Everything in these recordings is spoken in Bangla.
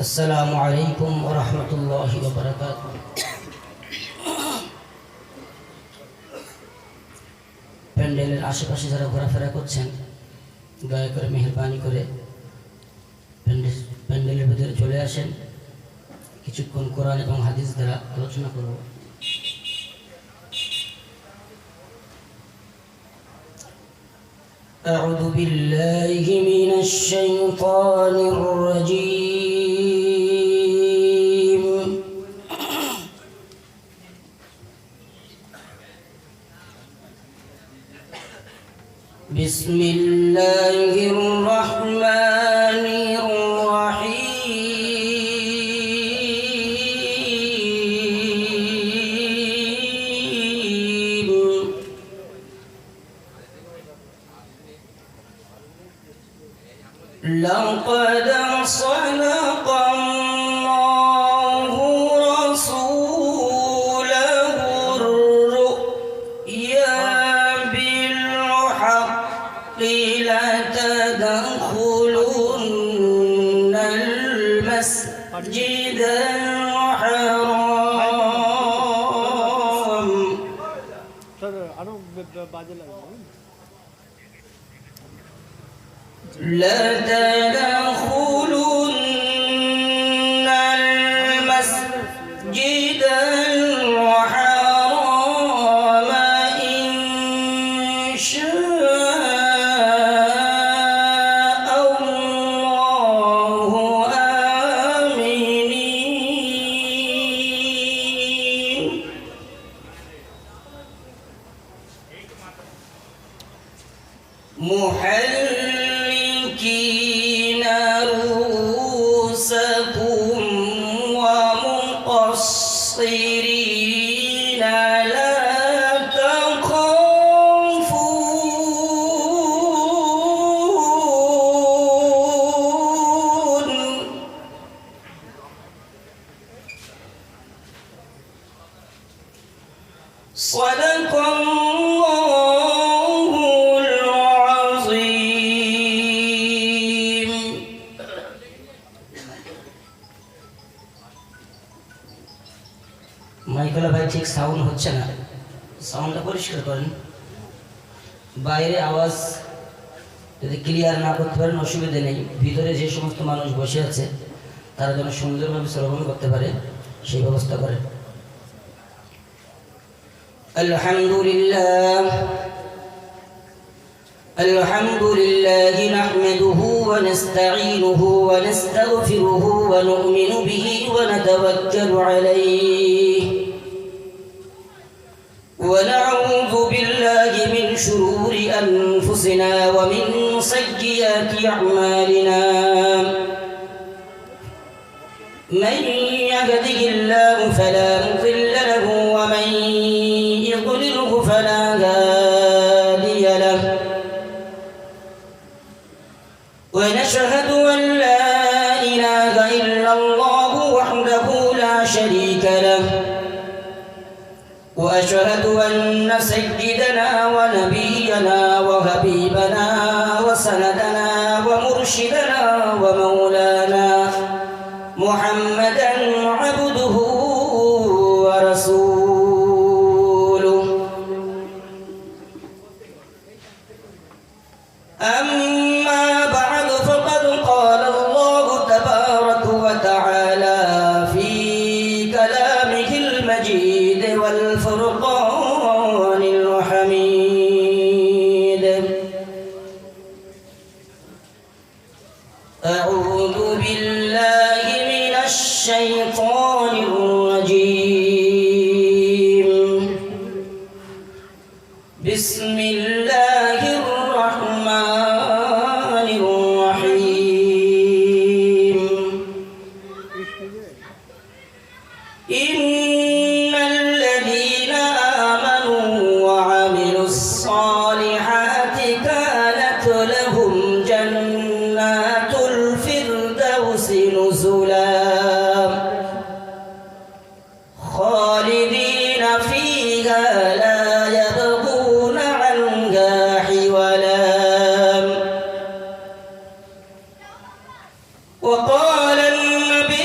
আসসালামু আলাইকুম ওয়া রাহমাতুল্লাহি ওয়া বারাকাতুহু। প্যান্ডেলের আশেপাশে যারা ঘোরাফেরা করছেন, দয়া করে মেহেরবানি করে প্যান্ডেলের ভিতরে চলে আসেন। কিছুক্ষণ কোরআন এবং হাদিস দ্বারা আলোচনা করব। أعوذ بالله من الشيطان الرجيم. بسم الله الرحمن الرحيم. لقد صدق الله رسوله الرؤيا بالحق لتدخلن المسجد الحرام لتدخلن المسجد الحرام إن شاء الله آمنين محلقين رؤوسكم ومقصرين لا تخافون صدق الله العظيم. মাইকেল ভাই ঠিক সাউন্ড হচ্ছে না, সাউন্ডটা পরিষ্কার করেন। বাইরে আওয়াজ যদি ক্লিয়ার না করতে পারেন অসুবিধা নেই, ভিতরে যে সমস্ত মানুষ বসে আছে তারা যেন সুন্দরভাবে শ্রবণ করতে পারে সেই ব্যবস্থা করেন। আলহামদুলিল্লাহ الحمد لله نحمده ونستعينه ونستغفره ونؤمن به ونتوكل عليه ونعوذ بالله من شرور أنفسنا ومن سيئات أعمالنا من يهده الله فلا مضل له ومن يضلله فلا هادي له ونشهد أن لا إله إلا الله وحده لا شريك له وأشهد أن سيدنا ونبينا وحبيبنا وسندنا ومرشدنا ومولانا محمدا عبده ورسوله. أما بعد فقد قال الله تبارك وتعالى في كلامه المجيد والفرقان الحميد. أعوذ بالله من الشيطان الرجيم. بسم الله الرحمن الرحيم. إن الذين آمنوا وعملوا الصالحات كانت لهم جنات الفردوس نزلا خالدين فيها لا يبغون عنها حولا. وقال النبي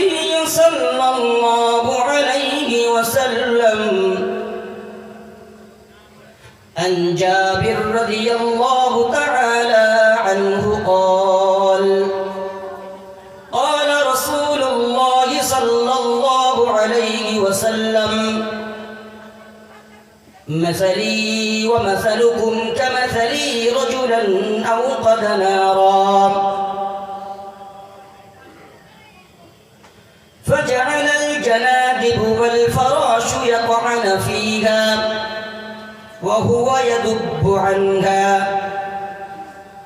جابر رضي الله تعالى عنه قال قال رسول الله صلى الله عليه وسلم مثلي ومثلكم كمثلي رجلا أوقد نارا فجعل الجنادب والفراش يقعن فيها وهو يدب عنها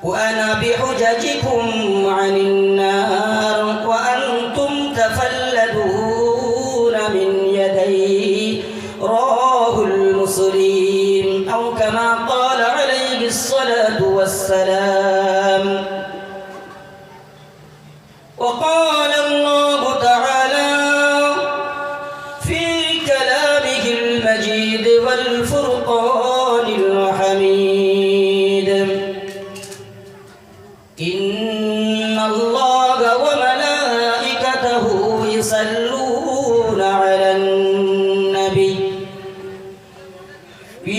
وأنا بحججكم عن النار وأنتم تفلدون من يدي رواه المسلم أو كما قال عليه الصلاة والسلام. وقال الله تعالى في كلامه المجيد والفرقان الحميد إن الله وملائكته يصلون على النبي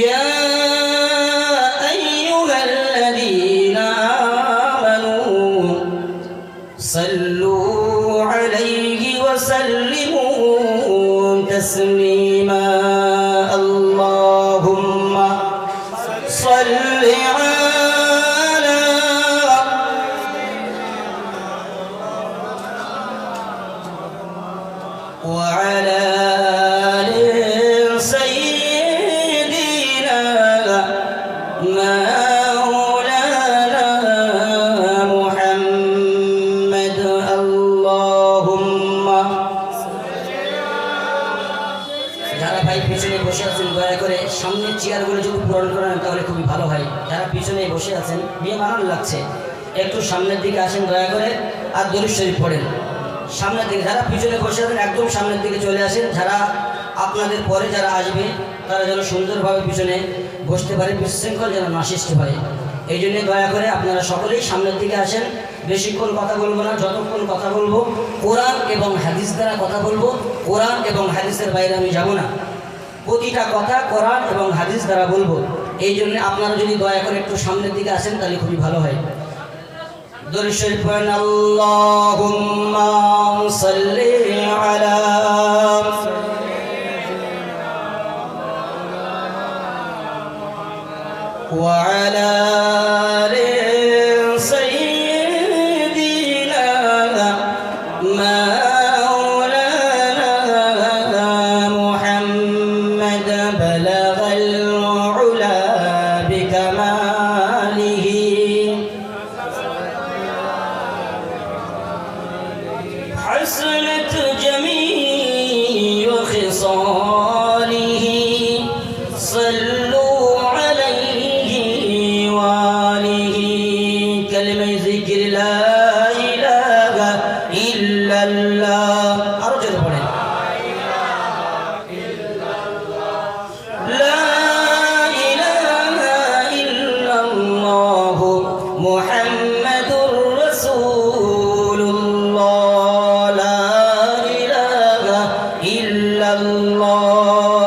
يا أيها الذين آمنوا صلوا عليه وسلموا تسليما اللهم صل على وعلى آل سيدنا مولانا محمد اللهم যারা ভাই পিছনে বসে আছেন দয়া করে সামনের চেয়ারগুলো যদি পূরণ করেন তাহলে খুবই ভালো হয়। যারা পিছনে বসে আছেন বেমানান লাগছে একটু সামনের দিকে আসেন দয়া করে আর দরুদ শরীফ পড়েন সামনের দিকে। যারা পিছনে বসে আছেন একদম সামনের দিকে চলে আসেন। যারা আপনাদের পরে যারা আসবে তারা যেন সুন্দরভাবে পিছনে বসতে পারে, বিশৃঙ্খল যেন না সৃষ্টি হয়। এই জন্য দয়া করে আপনারা সকলেই সামনের দিকে আসেন। বেশিক্ষণ কথা বলবো না, যতক্ষণ কথা বলবো কোরআন এবং হাদিস দ্বারা কথা বলবো। কোরআন এবং হাদিসের বাইরে আমি যাব না, প্রতিটা কথা কোরআন এবং হাদিস দ্বারা বলবো। এই জন্য আপনারা যদি দয়া করে একটু সামনের দিকে আসেন তাহলে খুবই ভালো হয়। দরুদ শরীফ পড়েন আল্লাহুম্মা সাল্লি আলা ওয়া আলা আলি সাইয়্যিদিনা মাওলানা মুহাম্মদ বালাগাল উলা বিকামালিহি حسنت جميع خصاله صلوا عليه وآله كلمة ذكر لا إله إلا الله أرجو পড়েন لا إله إلا الله محمد رسول الله لا إله إلا الله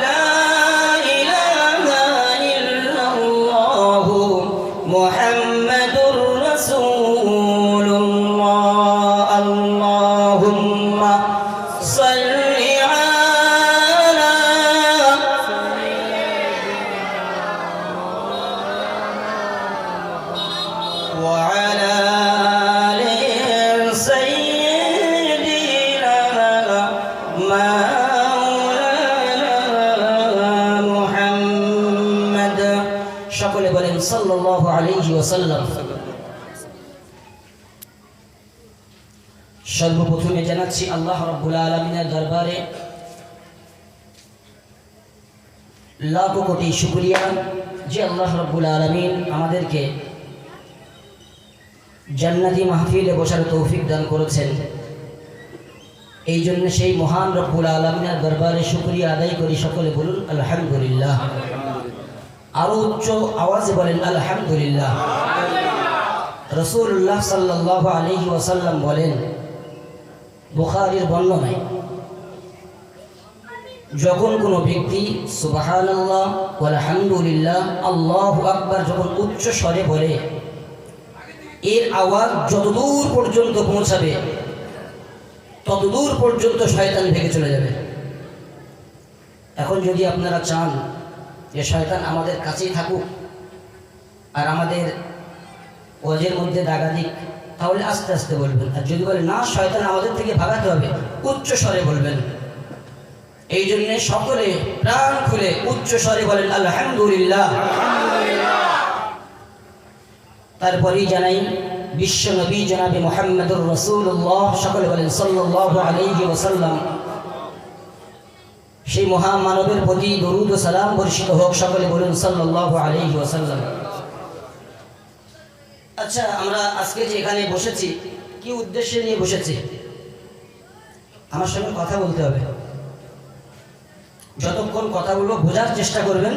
لا إله إلا الله محمد رسول الله اللهم صل على وعلى آل سيدنا مولانا محمد সকলে বলেন সাল্লাল্লাহু আলাইহি ওয়াসাল্লাম। সর্বপ্রথমে জানাচ্ছি আল্লাহ রাব্বুল আলামিনের দরবারে লাখ কোটি শুকরিয়া যে আল্লাহ রাব্বুল আলামিন আমাদেরকে জান্নাতি মাহফিলে বসার তৌফিক দান করেছেন। এই জন্য সেই মহান রব্বুল আলামিনের দরবারে শুকরিয়া আদায় করি। সকলে বলুন আলহামদুলিল্লাহ। আরো উচ্চ আওয়াজে বলেন আলহামদুলিল্লাহ। রাসূলুল্লাহ সাল্লাল্লাহু আলাইহি ওয়াসাল্লাম বলেন, বুখারীর বর্ণনায়, যখন কোনো ব্যক্তি সুবহানাল্লাহ আলহামদুলিল্লাহ আল্লাহু আকবার যখন উচ্চ স্বরে বলে, এর আওয়াজ যতদূর পর্যন্ত পৌঁছাবে ততদূর পর্যন্ত শয়তান ভেঙে চলে যাবে। এখন যদি আপনারা চান যে শয়তান আমাদের কাছেই থাকুক আর আমাদের ওয়াজের মধ্যে দাগা দিক, তাহলে আস্তে আস্তে বলবেন। আর যদি বলে না, শয়তান আমাদের থেকে ভাগাতে হবে, উচ্চ স্বরে বলবেন। এই জন্যে সকলে প্রাণ খুলে উচ্চ স্বরে বলেন আলহামদুলিল্লাহ। তারপরেই জানাই বিশ্ব নবী জনাবে মুহাম্মদুর রাসূলুল্লাহ, সকলে বলেন সাল্লাল্লাহু আলাইহি ওয়াসাল্লাম। সেই মহামানবের প্রতি দরুদ ও সালাম বর্ষিত হোক, সকলে বলুন সাল্লাল্লাহু আলাইহি ওয়াসাল্লাম। আচ্ছা, আমরা আজকে যে এখানে বসেছি, কি উদ্দেশ্যে নিয়ে বসেছি? আমার সঙ্গে কথা বলতে হবে। যতক্ষণ কথা বলবো বোঝার চেষ্টা করবেন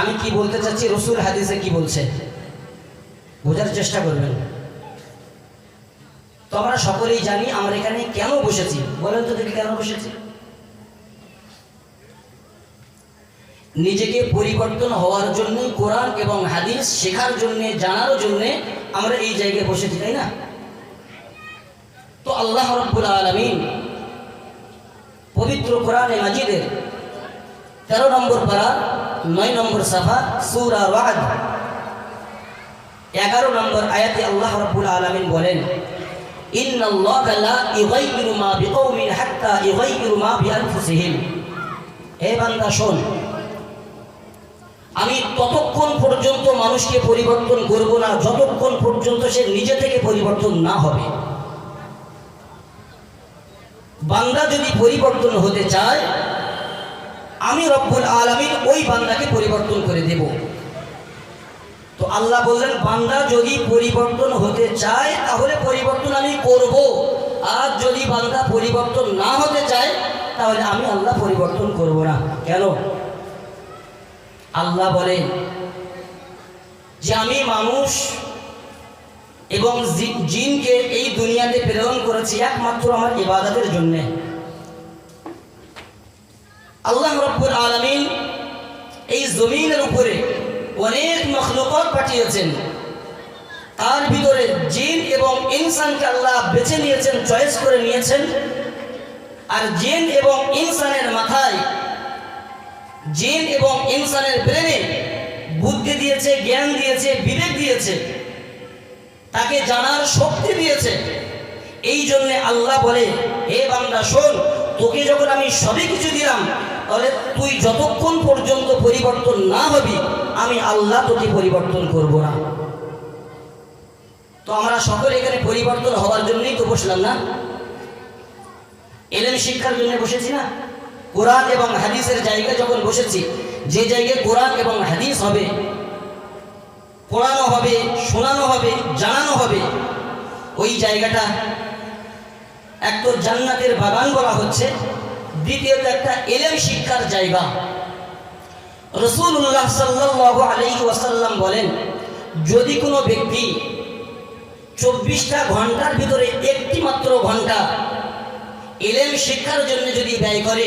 আমি কি বলতে চাচ্ছি, রসুল হাদিসে কি বলছে, বোঝার চেষ্টা করবেন। তো আমরা সকলেই জানি আমরা এখানে কেন বসেছি। বলেন তো দেখি কেন বসেছি? নিজেকে পরিবর্তন হওয়ার জন্য, কোরআন এবং হাদিস শেখার জন্য, জানার জন্য আমরা এই জায়গায় বসেছি, তাই না? তো আল্লাহ রাব্বুল আলামিন পবিত্র কোরআনে মাজিদের 13 নম্বর পারা 9 নম্বর সাফা সূরা রা'দ 11 নম্বর আয়াতে আল্লাহ রাব্বুল আলামিন বলেন, ইন্নাল্লাহা লা ইউগাইয়িরু মা বিকওমিন হাত্তা ইউগাইয়িরু মা বিআনফুসিহিম। হে বান্দা শোন, আমি ততক্ষণ পর্যন্ত মানুষকে পরিবর্তন করব না যতক্ষণ পর্যন্ত সে নিজে থেকে পরিবর্তন না হবে। বান্দা যদি পরিবর্তন হতে চায়, আমি রব্বুল আলামিন ওই বান্দাকে পরিবর্তন করে দেব। তো আল্লাহ বললেন, বান্দা যদি পরিবর্তন হতে চায় তাহলে পরিবর্তন আমি করব, আর যদি বান্দা পরিবর্তন না হতে চায় তাহলে আমি আল্লাহ পরিবর্তন করব না। কেন? আল্লাহ বলেন যে আমি মানুষ এবং জিনকে এই দুনিয়াতে প্রেরণ করেছি একমাত্র আমার ইবাদতের জন্য। আল্লাহ রাব্বুল আলামিন এই জমিনের উপরে অনেক মখলুকাত পাঠিয়েছেন, তার ভিতরে জিন এবং ইনসানকে আল্লাহ বেছে নিয়েছেন, চয়েস করে নিয়েছেন। আর জিন এবং ইনসানের মাথায়, জিন এবং ইনসানের ব্রেনে বুদ্ধি দিয়েছে, জ্ঞান দিয়েছে, বিবেক দিয়েছে, তাকে জানার শক্তি দিয়েছে। এই জন্য আল্লাহ বলে, হে বান্দা শোন, তোকে যখন আমি সবই কিছু দিলাম, তাহলে তুই যতক্ষণ পর্যন্ত পরিবর্তন না হবি আমি আল্লাহ তোকে পরিবর্তন করব না। তো আমরা সকলে এখানে পরিবর্তন হওয়ার জন্যই তো বসলাম না? ইলম শিক্ষার জন্য বসেছি না? কোরআন এবং হাদিসের জায়গায় যখন বসেছি, যে জায়গায় কোরআন এবং হাদিস হবে, পড়ানো হবে, শোনানো হবে, জানানো হবে, ওই জায়গাটা এক তো জান্নাতের বাগান বলা হচ্ছে, দ্বিতীয়ত একটা ইলম শিক্ষার জায়গা। রাসূলুল্লাহ সাল্লাল্লাহু আলাইহি ওয়াসাল্লাম বলেন, যদি কোনো ব্যক্তি 24টা ঘন্টার ভিতরে একটি মাত্র ঘন্টা ইলম শিক্ষার জন্য যদি ব্যয় করে,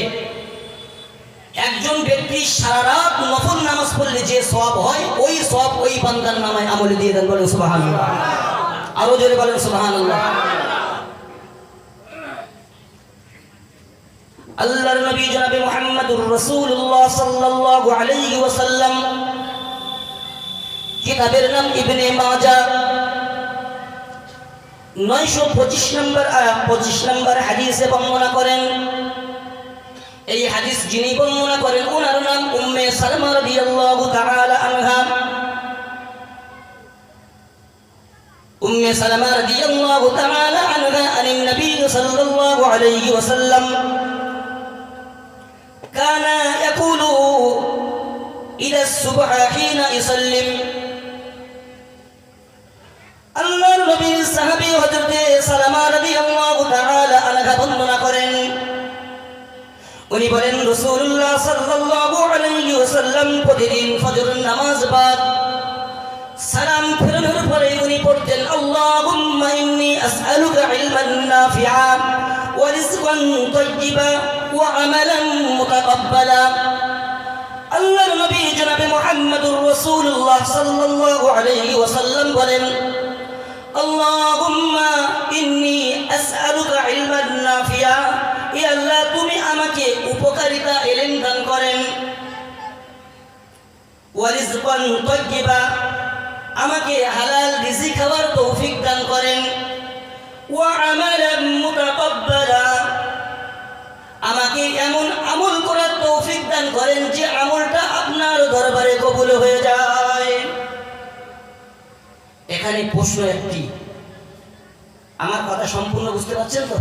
একজন ব্যক্তি সারা রাত নফল নামাজ পড়লে যে সওয়াব হয়, ওই সওয়াব ওই বান্দার নামায় আমলে দিয়ে দেন। বলেন সুবহানাল্লাহ। আরো জোরে বলেন সুবহানাল্লাহ। আল্লাহর নবী জনাবে মুহাম্মদুর রাসূলুল্লাহ সাল্লাল্লাহু আলাইহি ওয়াসাল্লাম, কিতাবের নাম ইবনে মাজাহ, 925 নম্বর হাদিসে বর্ণনা করেন। এই হাদিস যিনি বর্ণনা করেন ওনার নাম উম্মে সালমা রাদিয়াল্লাহু তাআলা আনহা। উম্মে সালমা রাদিয়াল্লাহু তাআলা আনহা আন নবী সাল্লাল্লাহু আলাইহি ওয়াসাল্লাম কানা ইয়াকুলু ইলা সুবহ হিনা ইসাল্লিম। আল্লাহর নবীর সাহাবী হযরতে সালমা রাদিয়াল্লাহু তাআলা আনহা বর্ণনা করেন, উনি বলেন রাসূলুল্লাহ সাল্লাল্লাহু আলাইহি ওয়াসাল্লাম প্রতিদিন ফজরের নামাজ বাদ সালাম ফেরানোর পরে উনি পড়তেন, আল্লাহুম্মা ইন্নী আসআলুকা ইলমান নাফিআ ওয়া রিজকান তাইয়্যিবা وعملا متقبلا আল্লাহর নবী জনাবে মুহাম্মদুর রাসূলুল্লাহ সাল্লাল্লাহু আলাইহি ওয়াসাল্লাম বলেন আল্লাহুম্মা ইন্নী আসআলুকা ইলমান নাফিয়া ইয়া আল্লাহ তুমি আমাকে উপকারিতা ইলম দান করেন ওয়া রিজকান তাইয়্যিবা আমাকে হালাল রিজিক খাওয়ার তৌফিক দান করেন ওয়া আমালান মুতাকাব্বালা আমাকে এমন আমল করার তৌফিক দান করেন যে আমলটা আপনার দরবারে কবুল হয়ে যায়। এখানে প্রশ্ন একটি, আমার কথা সম্পূর্ণ বুঝতে পারছেন তো?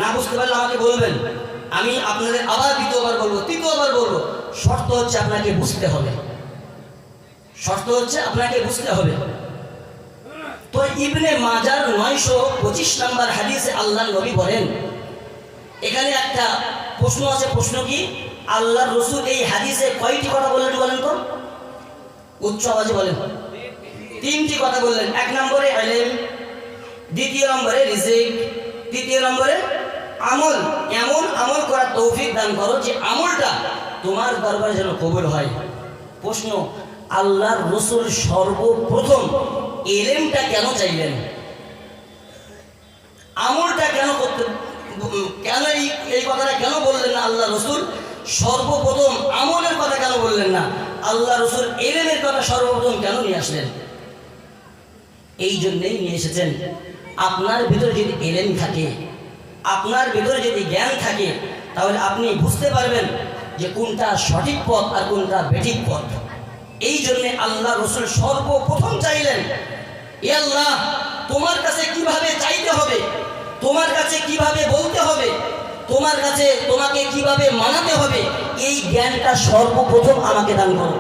না বুঝতে পারলে আমাকে বলবেন, আমি আপনাদের আবার দ্বিতীয়বার বলবো, তৃতীয়বার বলবো। শর্ত হচ্ছে আপনাকে বুঝতে হবে, শর্ত হচ্ছে আপনাকে বুঝতে হবে। তো ইবনে মাজার 925 নম্বর হাদিসে আল্লাহর নবী বলেন, এখানে একটা প্রশ্ন আছে। প্রশ্ন কি? আল্লাহর রাসূল এই হাদিসে কয়টি কথা বললেন বলেন তো? উচ্চ আওয়াজে বলেন। 3টি কথা বললেন। 1 নম্বরে ইলম, 2 নম্বরে রিজিক, 3 নম্বরে আমল। এমন আমল করার তৌফিক দান করো যে আমলটা তোমার দরবারে যেন কবুল হয়। প্রশ্ন, আল্লাহর রাসূল সর্বপ্রথম ইলমটা কেন চাইলেন? আমলটা কেন করতে, কেন এই কথাটা কেন বললেন না আল্লাহ রাসূল? সর্বপ্রথম আমলের কথা কেন বললেন না? আল্লাহ রাসূল ইলমের কথা সর্বপ্রথম কেন নিয়ে আসলেন? এই জন্যই নিয়ে এসেছেন, আপনার ভিতরে যদি ইলম থাকে, আপনার ভিতরে যদি জ্ঞান থাকে, তাহলে আপনি বুঝতে পারবেন যে কোনটা সঠিক পথ আর কোনটা বেঠিক পথ। এই জন্য আল্লাহ রাসূল সর্বপ্রথম চাইলেন, হে আল্লাহ তোমার কাছে কিভাবে চাইতে হবে, তোমার কাছে কিভাবে বলতে হবে, তোমার কাছে তোমাকে কিভাবে মানাতে হবে, এই জ্ঞানটা সর্বপ্রথম আমাকে দান করো।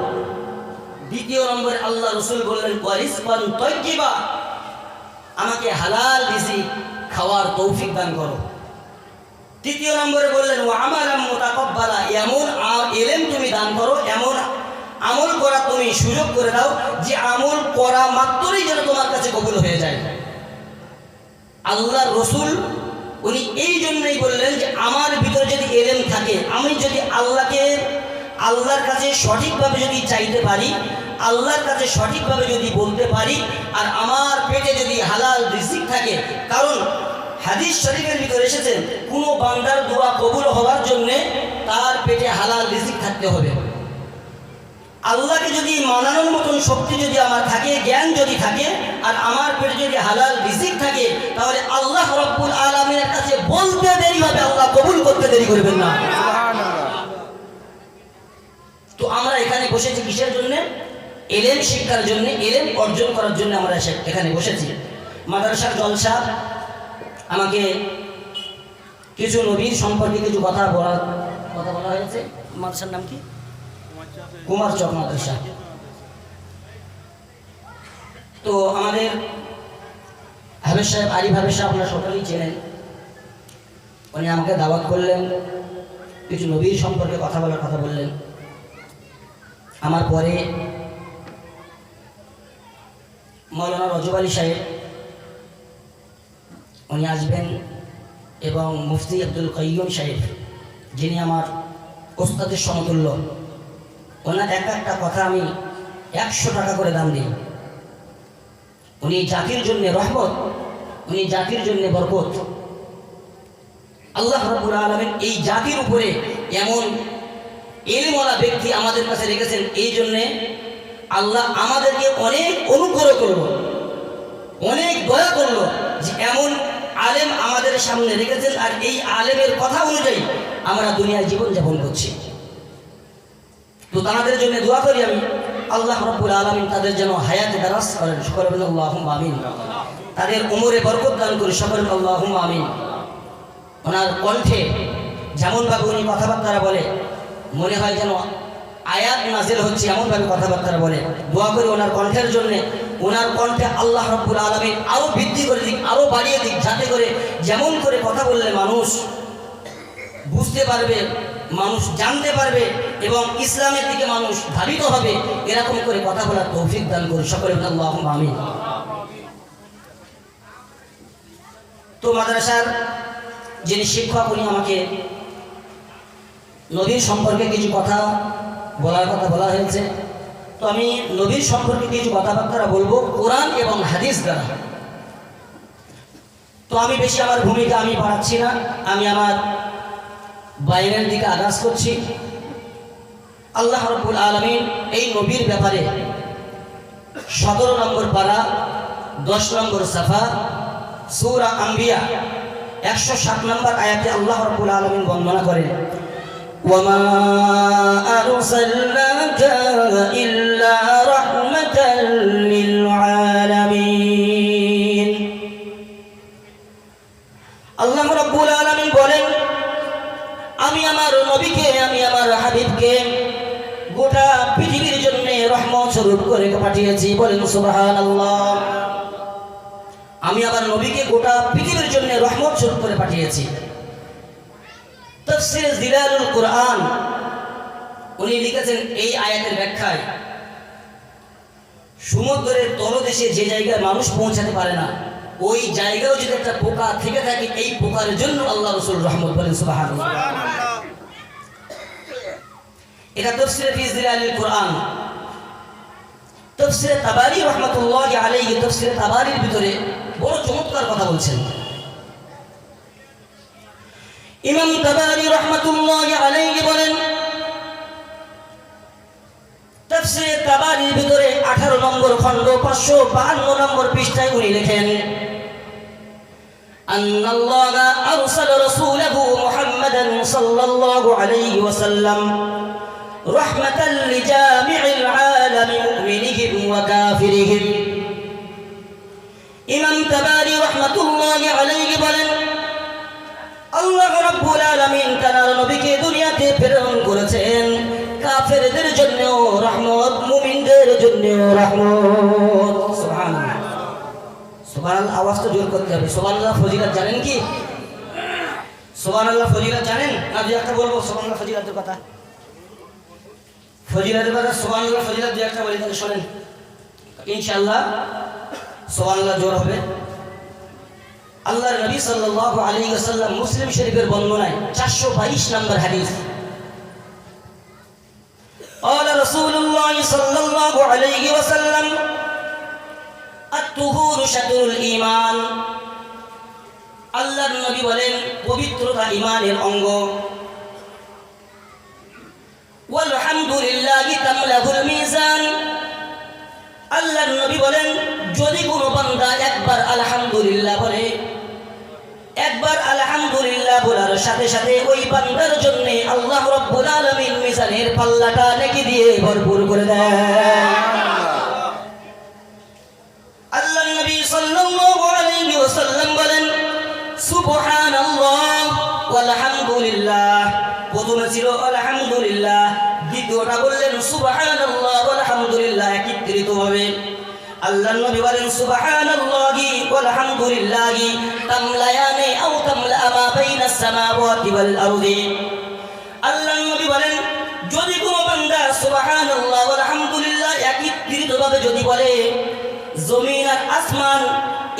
2 নম্বরে আল্লাহ রাসূল বললেন ওয়ারিজকান তাইয়্যিবা আমাকে হালাল রিজিক খাওয়ার তৌফিক দান করো। 3 নম্বরে বললেন ওয়া আমালান মুতাকাব্বালা এমন ইলম তুমি দান করো, এমন আমল করা তুমি সুযোগ করে দাও যে আমল করা মাত্রই যেন তোমার কাছে কবুল হয়ে যায়। আল্লাহর রাসূল উনি এই জন্যই বললেন যে আমার ভিতরে যদি ইলম থাকে, আমি যদি আল্লাহর কাছে সঠিকভাবে যদি চাইতে পারি, আল্লাহর কাছে সঠিকভাবে যদি বলতে পারি, আর আমার পেটে যদি হালাল রিজিক থাকে। কারণ হাদিস শরীফের ভিতরে এসেছে কোনো বান্দার দোয়া কবুল হওয়ার জন্য তার পেটে হালাল রিজিক থাকতে হবে। আল্লাহকে যদি মানানোর মতন শক্তি যদি আমার থাকে, জ্ঞান যদি থাকে, আর আমার পেটে যদি হালাল রিজিক থাকে, তাহলে আল্লাহ রাব্বুল আলামিনের কাছে বলতে দেরি হবে, আল্লাহ কবুল করতে দেরি করবেন না। তো আমরা এখানে বসেছি কিসের জন্য? ইলম শিক্ষার জন্য, ইলম অর্জন করার জন্য আমরা এখানে বসেছি। মাদ্রাসার জলসা, আমাকে কিছু নবীর সম্পর্কে কিছু কথা বলা হয়েছে। মাদ্রাসার নাম কি? কুমার চক মাদ্রাসা। তো আমাদের হাবিব সাহেব, আরিফ হাবিব সাহেব আপনারা সকলেই চেনেন। উনি আমাকে দাওয়াত করলেন, কিছু নবীর সম্পর্কে কথা বলার কথা বললেন। আমার পরে মৌলানা রজব আলী সাহেব উনি আসবেন, এবং মুফতি আব্দুল কাইয়ুম সাহেব, যিনি আমার ওস্তাদের সমতুল্য। ওনার একটা কথা আমি 100 টাকা করে দাম দিই। উনি জাতির জন্য রহমত, উনি জাতির জন্য বরকত। আল্লাহ রাব্বুল আলামিন এই জাতির উপরে এমন ইলমওয়ালা ব্যক্তি আমাদের কাছে রেখেছেন। এই জন্যে আল্লাহ আমাদেরকে অনেক অনুগ্রহ করলো, অনেক দয়া করলো যে এমন আলেম আমাদের সামনে রেখেছেন, আর এই আলেমের কথা অনুযায়ী আমরা দুনিয়ায় জীবনযাপন করছি। তো তাদের জন্য দোয়া করি আমি, আল্লাহ রাব্বুল আলামিন তাদের যেন হায়াতে দারাজ করেন, সকলে বলেন আল্লাহুম্মা আমিন। তাদের উমরে বরকত দান করে, সকলে বলেন আল্লাহুম্মা আমিন। ওনার কণ্ঠে যেমনভাবে উনি কথাবার্তা বলে, মনে হয় যেন আয়াত নাজিল হচ্ছে, এমনভাবে কথাবার্তা বলে। দোয়া করি ওনার কণ্ঠের জন্য, ওনার কণ্ঠে আল্লাহ রাব্বুল আলামিন আরও বৃদ্ধি করে দিক, আরও বাড়িয়ে দিক, যাতে করে যেমন করে কথা বললে মানুষ বুঝতে পারবে, মানুষ জানতে পারবে এবং ইসলামের দিকে মানুষ ধাবিত হবে, এরকম করে কথা বলার তৌফিক দান করে, সকলে বলেন আল্লাহুম্মা আমিন। তো মাদ্রাসার যিনি শিক্ষক, উনি আমাকে নবীর সম্পর্কে কিছু কথা বলার কথা বলা হয়েছে, তো আমি নবীর সম্পর্কে কিছু কথাবার্তা বলবো কোরআন এবং হাদিস দ্বারা। তো আমি বেশি আমার ভূমিকা আমি বাড়াচ্ছি না, আমি আমার বাইরের দিকে আগাজ করছি। আল্লাহ রাব্বুল আলামিন এই নবীর ব্যাপারে 17 নম্বর পারা 10 নম্বর সাফা সূরা আম্বিয়া 107 নম্বর আয়াতে আল্লাহ রাব্বুল আলামিন বর্ণনা করেন, ওয়ামা আরসালনাকা ইল্লা রাহমাতাল লিল আলামিন। আল্লাহ রাব্বুল আলামিন বলেন, আমি আমার নবীকে, আমি আমার হাবিবকে গোটা পৃথিবীর জন্য রহমত স্বরূপ করে পাঠিয়েছি। বলেন সুবহানাল্লাহ। আমি আমার নবীকে গোটা পৃথিবীর জন্য রহমত স্বরূপ করে পাঠিয়েছি। তাফসীর জিলালুল কুরআন উনি লিখেছেন এই আয়াতের ব্যাখ্যায়, সমুদ্রের তলদেশে যে জায়গায় মানুষ পৌঁছাতে পারে না, ওই জায়গায় যদি একটা পোকা থেকে থাকে, এই পোকার জন্য আল্লাহ রাসূল রহমত। বলেন সুবহানাল্লাহ। এটা তাফসীরে ফি জিলালিল কুরআন। তাফসীরে তাবারী রাহমাতুল্লাহি আলাইহি তাফসীরে তাবারীর ভিতরে বড় চমৎকার কথা বলছেন। ইমাম তাবারী রাহমাতুল্লাহি আলাইহি বলেন, তাফসীরে তাবারীর ভিতরে 18 নম্বর খণ্ড 552 নম্বর পৃষ্ঠায় উনি লেখেন, আন্নাল্লাহা আরসালা রাসূলাহু মুহাম্মাদান সাল্লাল্লাহু আলাইহি ওয়াসাল্লাম রাহমাতাল লিজামি'il আলামি মুমিনিহিম ওয়া কাফিরিহিম। ইমাম তাবারী রাহমাতুল্লাহি আলাইহি বলেন, আল্লাহ রাব্বুল আলামিন তার নবীকে দুনিয়াতে প্রেরণ করেছেন কাফেরদের জন্যও রহমত, মুমিনদের জন্যও রহমত। সুবহানাল্লাহ। সুবহানাল্লাহ আওয়াজ তো জোর করতে হবে। সুবহানাল্লাহ ফজিলত জানেন কি? সুবহানাল্লাহ ফজিলত জানেন? না দুই একটা বলবো সুবহানাল্লাহ ফজিলতের কথা। ফজিলতের কথা সুবহানাল্লাহ ফজিলত দুই একটা বলি, তাহলে শোনেন ইনশাআল্লাহ সুবহানাল্লাহ জোর হবে। আল্লাহর নবী সাল্লাল্লাহু আলাইহি ওয়াসাল্লাম মুসলিম শরীফের বর্ণনায় 422 নম্বর হাদিস, قال رسول الله صلى الله عليه وسلم الطهور شطر الإيمان। আল্লাহর নবী বলেন পবিত্রতা ঈমানের অঙ্গ। ওয়ালহামদুলিল্লাহি তামলাহুল মিজান। আল্লাহর নবী বলেন যদি কোনো বান্দা একবার আলহামদুলিল্লাহ বলে, একবার আলহামদুলিল্লাহ বলার সাথে সাথে ওই বান্দার জন্য আল্লাহ রাব্বুল আলামিন মিজানের পাল্লাটা নেকি দিয়ে ভরপুর করে দেয়। আল্লাহর নবী সাল্লাল্লাহু আলাইহি ওয়াসাল্লাম বলেন সুবহানাল্লাহ ওয়ালহামদুলিল্লাহ। প্রথমে ছিল আলহামদুলিল্লাহ, দ্বিতীয়টা বললেন সুবহানাল্লাহ ওয়ালহামদুলিল্লাহ একত্রিতভাবে। আল্লাহর নবী বলেন সুবহানাল্লাহি ওয়ালহামদুলিল্লাহি তামলায়ানি আও তামলা মা বাইনাস সামাওয়াতি ওয়াল আরদি। আল্লাহর নবী বলেন যদি কোনো বান্দা সুবহানাল্লাহ ওয়ালহামদুলিল্লাহ একত্রিতভাবে যদি বলে, জমিন আর আসমান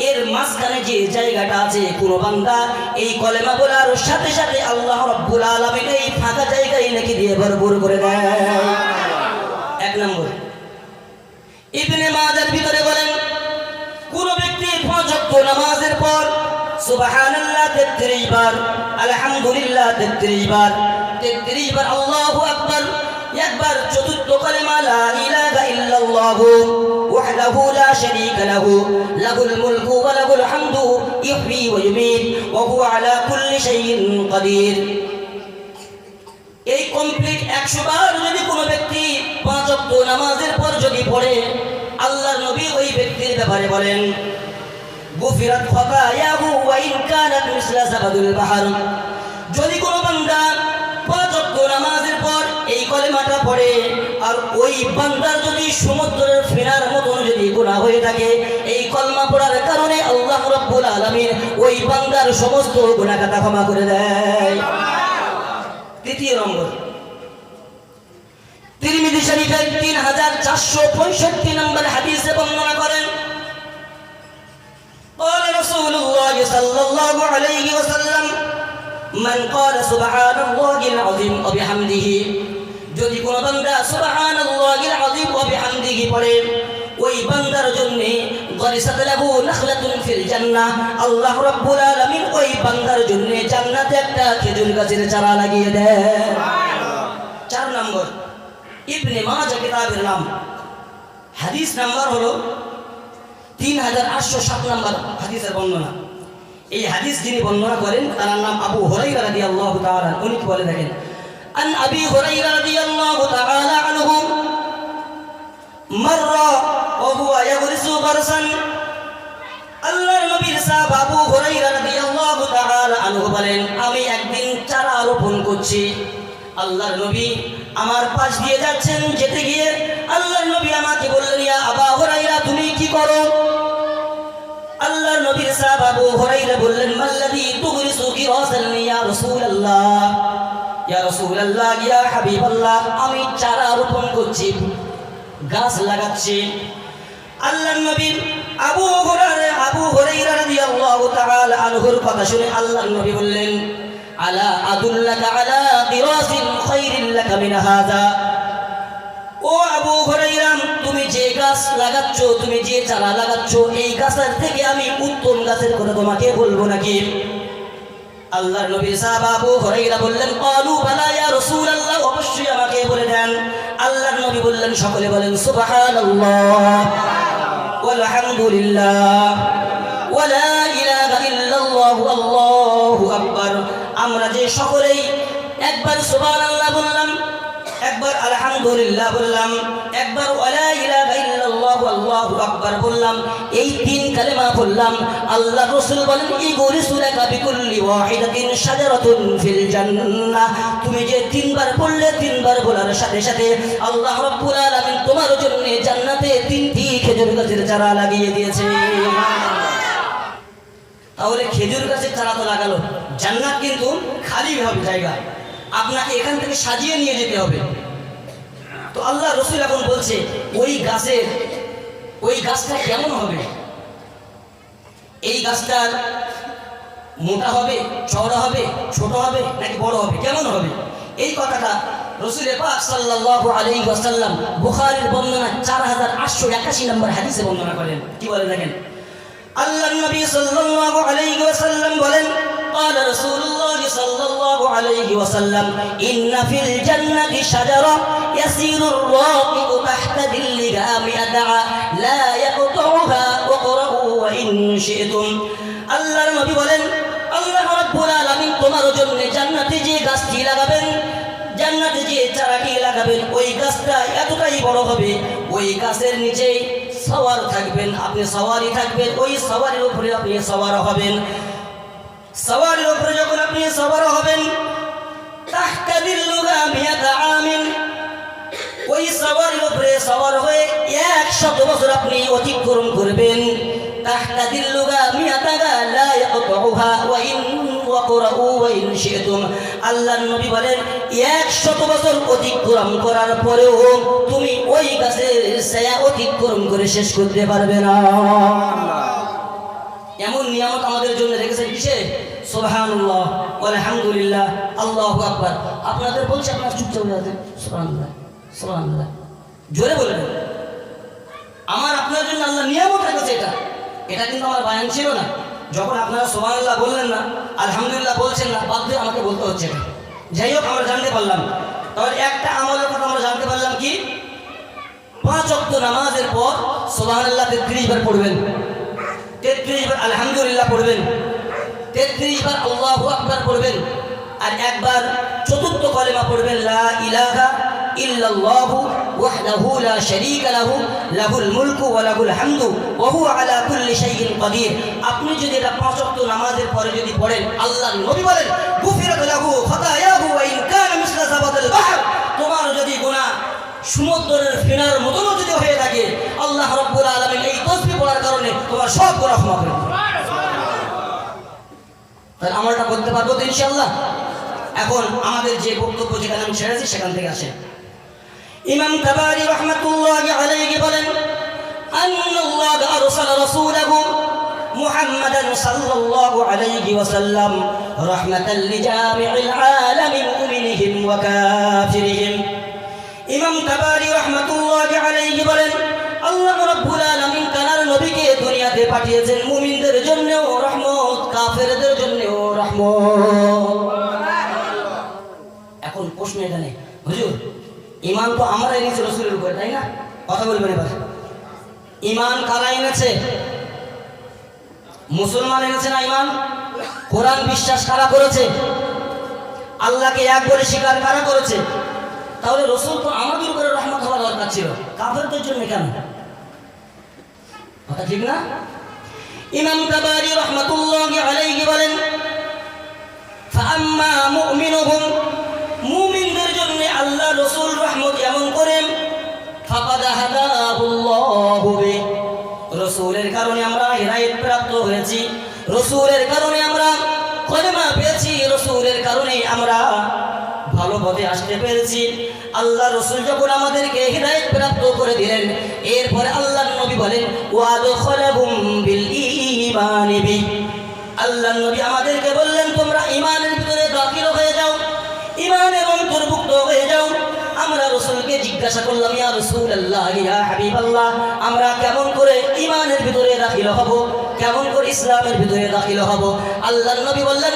এর মাঝখানে যে জায়গাটা আছে, কোনো বান্দা এই কলেমা বলার সাথে সাথে আল্লাহ রাব্বুল আলামিন এই ফাঁকা জায়গায় নাকি দিয়ে ভরপুর করে দেয়। এক নম্বর। ইবনে মাজার ভিতরে বলেন কোন ব্যক্তি 5 ওয়াক্ত নামাজের পর সুবহানাল্লাহ 33 বার, আলহামদুলিল্লাহ 33 বার, 33 বার আল্লাহু আকবার, একবার চতুর্থ কালেমা লা ইলাহা ইল্লাল্লাহু ওয়াহদাহু লা শারীকা লাহু লাহুল মুলকু ওয়া লাহুল হামদু ইহয়ি ওয়া ইউমীত ওয়া হুয়া আলা কুল্লি শাইইন কাদির। এই কমপ্লিট 100 বার যদি কোনো ব্যক্তি 5 ওয়াক্ত নামাজের পর যদি পড়ে, আল্লাহর নবী ওই ব্যক্তির ব্যাপারে বলেন গুফিরাত খাতায়াহু ওয়া ইন কানাত মিসলা যাবাদুল বাহর। যদি কোনো বান্দা 5 ওয়াক্ত নামাজের পর এই কলেমাটা পড়ে আর ওই বান্দার যদি সমুদ্রের ফেনার মতন যদি গুনাহ হয়ে থাকে, এই কলমা পড়ার কারণে আল্লাহ রাব্বুল আলামিন ওই বান্দার সমস্ত গুনাহ খাতা ক্ষমা করে দেয়। তৃতীয় নম্বর, তিরমিজি শরীফের 3465 নম্বর হাদিসে বর্ণনা করেন قال رسول الله صلى الله عليه وسلم মান ক্বালা সুবহানাল্লাহিল আযীম ওয়া বিহামদিহি, যদি কোন বান্দা সুবহানাল্লাহিল আযীম ওয়া বিহামদিহি পড়ে, ওই বান্দার জন্য গরিসাত লাহু নাখলাতুন ফিল জান্নাহ, আল্লাহ রাব্বুল আলামিন ওই বান্দার জন্য জান্নাতে একটা খেজুর গাছের চারা লাগিয়ে দেন। 4 নম্বর ইবনে মাজাহ কিতাবের নাম, হাদিস নাম্বার হলো 3807 নম্বর হাদিসের বর্ণনা। এই হাদিস যিনি বর্ণনা করেন তার নাম আবু হুরায়রা রাদিয়াল্লাহু তাআলা। উনি কি বলে দেখেন, আন আবি হুরায়রা রাদিয়াল্লাহু তাআলা আনহু মাররা ওয়া হুয়া ইয়াগরিসু গারসান। আল্লাহর নবীর সাহাবা আবু হুরায়রা রাদিয়াল্লাহু তাআলা আনহু বলেন, আমি একদিন চারা রোপণ করছি, আল্লাহর নবী আমার পাশ দিয়ে যাচ্ছেন, যেতে গিয়ে আল্লাহর নবী আমাকে বললেন, ইয়া আবু হুরায়রা তুমি কি করো? আল্লাহর নবীর সাহাবা আবু হুরায়রা বললেন, মাল্লাযী তুগরিসু গিরাসান ইয়া রাসূলুল্লাহ, ইয়া রাসূলুল্লাহ ইয়া হাবিবাল্লাহ, আমি চারা রোপণ করছি, গাছ লাগাচ্ছি। আল্লাহর নবী আবু হুরায়রা রাদিয়াল্লাহু তাআলা আনহুর কথা শুনে আল্লাহর নবী বললেন, আলা আদুল্লাকা আলা গিরাসিন খায়রিন লাকা মিন হাযা, ও আবু হুরায়রা তুমি যে গাছ লাগাচ্ছ, তুমি যে চারা লাগাচ্ছ, এই গাছের থেকে আমি উত্তম গাছের কথা তোমাকে বলবো নাকি? আল্লাহর নবী সাহাবা আবু হুরায়রা বললেন, ক্বালু বালা ইয়া রাসূলুল্লাহ, অবশ্যই আমাকে বলে দেন। আল্লাহর নবী বললেন, সকলে বলেন সুবহানাল্লাহ ওয়াল হামদুলিল্লাহ ওয়া লা ইলাহা ইল্লাল্লাহ আল্লাহু আকবার। আমরা যে সকলেই একবার সুবহানাল্লাহ বললাম, একবার আলহামদুলিল্লাহ বললাম, একবার ওয়ালা ইলাহা ইল্লাল্লাহ আল্লাহু আকবার বললাম, এই 3 কালেমা বললাম, আল্লাহর রাসূল বলেন, ইগরিসু লাকা বিকুল্লি ওয়াহিদাতিন শাজারাতুন ফিল জান্নাহ, তুমি যে 3 বার পড়লে, 3 বার বলার সাথে সাথে আল্লাহ রাব্বুল আলামিন তোমার জন্য জান্নাতে 3টি খেজুর গাছের চারা লাগিয়ে দিয়েছে। তাহলে খেজুর গাছের চারা তো লাগালো, জান্নাত কিন্তু খালি হবে জায়গা, আপনাকে এখান থেকে সাজিয়ে নিয়ে যেতে হবে। তো আল্লাহ রাসূল এখন বলছে, ওই গাছটা কেমন হবে? এই গাছটার মোটা হবে, চওড়া হবে, ছোট হবে নাকি বড় হবে, কেমন হবে? এই কথাটা রাসূল পাক সাল্লাল্লাহু আলাইহি ওয়াসাল্লাম বুখারীর বর্ণনা 4881 নম্বর হাদিসে বর্ণনা করেন। কি বলে দেখেন, আল্লাহর নবী সাল্লাল্লাহু আলাইহি ওয়াসাল্লাম বলেন, قال رسول الله صلى الله عليه وسلم إن في الجنة شجرة يسير الراكب تحت ظلها 100 عام لا يقطعها واقرؤوا وإن شئتم। আল্লাহর নবী বলেন, আল্লাহ রাব্বুল আলামিন তোমার জন্য জান্নাতে যে গাছটি লাগাবেন, জান্নাতে যে চারাটি লাগাবেন, ওই গাছটা এতটাই বড় হবে, ওই গাছের নিচেই সওয়ার থাকবেন, আপনি সওয়ারি থাকবেন, ওই সওয়ারির উপরে আপনি সওয়ার হবেন। সওয়ারির উপরে যখন আপনি সওয়ার হবেন, তাহতা দিল্লুহা 100 আমিন, ওই সওয়ারির উপরে সওয়ার হয়ে 100 বছর আপনি অতিক্রম করবেন। তাহতা দিল্লুহা 100 লা ইয়াকতুহা ওয়া ইন ওয়াকরাউ ওয়া ইন শি'তুম। আল্লাহর নবী বলেন, 100 বছর অতিক্রম করার পরেও তুমি ওই গাছের ছায়া অতিক্রম করে শেষ করতে পারবে না। এমন নিয়ামত আমাদের জন্য রেখেছেন কিসে? সুবহানাল্লাহ আলহামদুলিল্লাহ আল্লাহু আকবার। আপনাদের বলছি, আপনারা চুপচাপ হয়ে আছেন, সুবহানাল্লাহ সুবহানাল্লাহ জোরে বলবেন। আমার আপনার জন্য আল্লাহ নিয়ামত রেখেছে, এটা কিন্তু আমার বায়ান ছিল না। যখন আপনারা সুবহানাল্লাহ বললেন না, আলহামদুলিল্লাহ বলছেন না, বাধ্য আমাকে বলতে হচ্ছে। যাই হোক, আমরা জানতে পারলাম, তাহলে একটা আমলের কথা আমরা জানতে পারলাম কি, 5 ওয়াক্ত নামাজের পর সুবহানাল্লাহ 33 বার পড়বেন, 33 বার আলহামদুলিল্লাহ পড়বেন, 33 বার আল্লাহু আকবার পড়বেন, আর একবার চতুর্থ কলেমা পড়বেন, লা ইলাহা ইল্লাল্লাহু ওয়াহদাহু লা শারীকা লাহু লাহুল মুলকু ওয়া লাহুল হামদু ওয়া হুয়া আলা কুল্লি শাইইন কাদির। আপনি যদি এটা 5 ওয়াক্ত নামাজের পরে যদি পড়েন, আল্লাহর নবী বলেন, গুফিরাত লাহু খাতায়াহু ওয়া ইন কানা মিসলা যাবাদিল বাহর, তোমার যদি গুনাহ সমুদ্রের ফেনার মতনও যদি হয়ে থাকে, আল্লাহ রাব্বুল আলামিন এই তাসবিহ পড়ার কারণে তোমার সব গুনাহ ক্ষমা করে দেবেন। তাহলে আমলটা করতে পারবো তো ইনশাআল্লাহ। এখন আমাদের যে বক্তব্য যেখানে আমি ছেড়েছি সেখান থেকে আসে। ইমাম তাবারি রাহমাতুল্লাহি আলাইহি বলেন, আল্লাহ আরসালা রাসূলাহু মুহাম্মাদান সাল্লাল্লাহু আলাইহি ওয়াসাল্লাম রাহমাতাল লিজামি'il আলামিন মুমিনিহিম ওয়া কাফিরিহিম। ইমাম তাবারি রাহমাতুল্লাহি আলাইহি বলেন, আল্লাহ রাব্বুল আলামিন তার নবীকে দুনিয়াতে পাঠিয়েছেন মুমিনদের জন্যও রহমত, কাফেরদের জন্যও রহমত। এখন প্রশ্ন এখানে, হুজুর ঈমান তো আমরা এনেছি রাসূলের উপরে, তাই না? কথা বলবেন এবার। ঈমান কারা এনেছে? মুসলমান এনেছে না ঈমান? কোরআন বিশ্বাস কারা করেছে? আল্লাহকে এক বলে স্বীকার কারা করেছে? তাহলে রাসূল তো আমাদের উপরে রহমত হওয়া দরকার ছিল, কাফেরদের জন্য কেন? কথা ঠিক না? ইমাম তাবারি রাহমাতুল্লাহি আলাইহি বলেন, ফাআম্মা মুমিনুহুম, মুমিনদের জন্য আল্লাহ রাসূল রহমত এমন করেন, ফাকাদ হাদাহুল্লাহু বি, রাসূলের কারণে আমরা হিদায়াত প্রাপ্ত হয়েছি, রাসূলের কারণে আমরা কলেমা পেয়েছি, রাসূলের কারণে আমরা ভালো পথে আসতে পেরেছি। আল্লাহ রাসূল যখন আমাদেরকে হিদায়াত প্রাপ্ত করে দিলেন, এরপরে আল্লাহর নবী বলেন ওয়াদখালাহুম বিল ঈমানি বি, আল্লাহর নবী আমাদেরকে বললেন তোমরা ঈমানের ভিতরে দাখিল হয়ে যাও, ঈমানের অন্তর্ভুক্ত হয়ে যাও। আমরা রাসূলকে জিজ্ঞাসা করলাম, ইয়া রাসূলুল্লাহ, ইয়া হাবিবাল্লাহ, আমরা কেমন করে ঈমানের ভিতরে দাখিল হব, কেমন করে ইসলামের ভিতরে দাখিল হব? আল্লাহর নবী বললেন,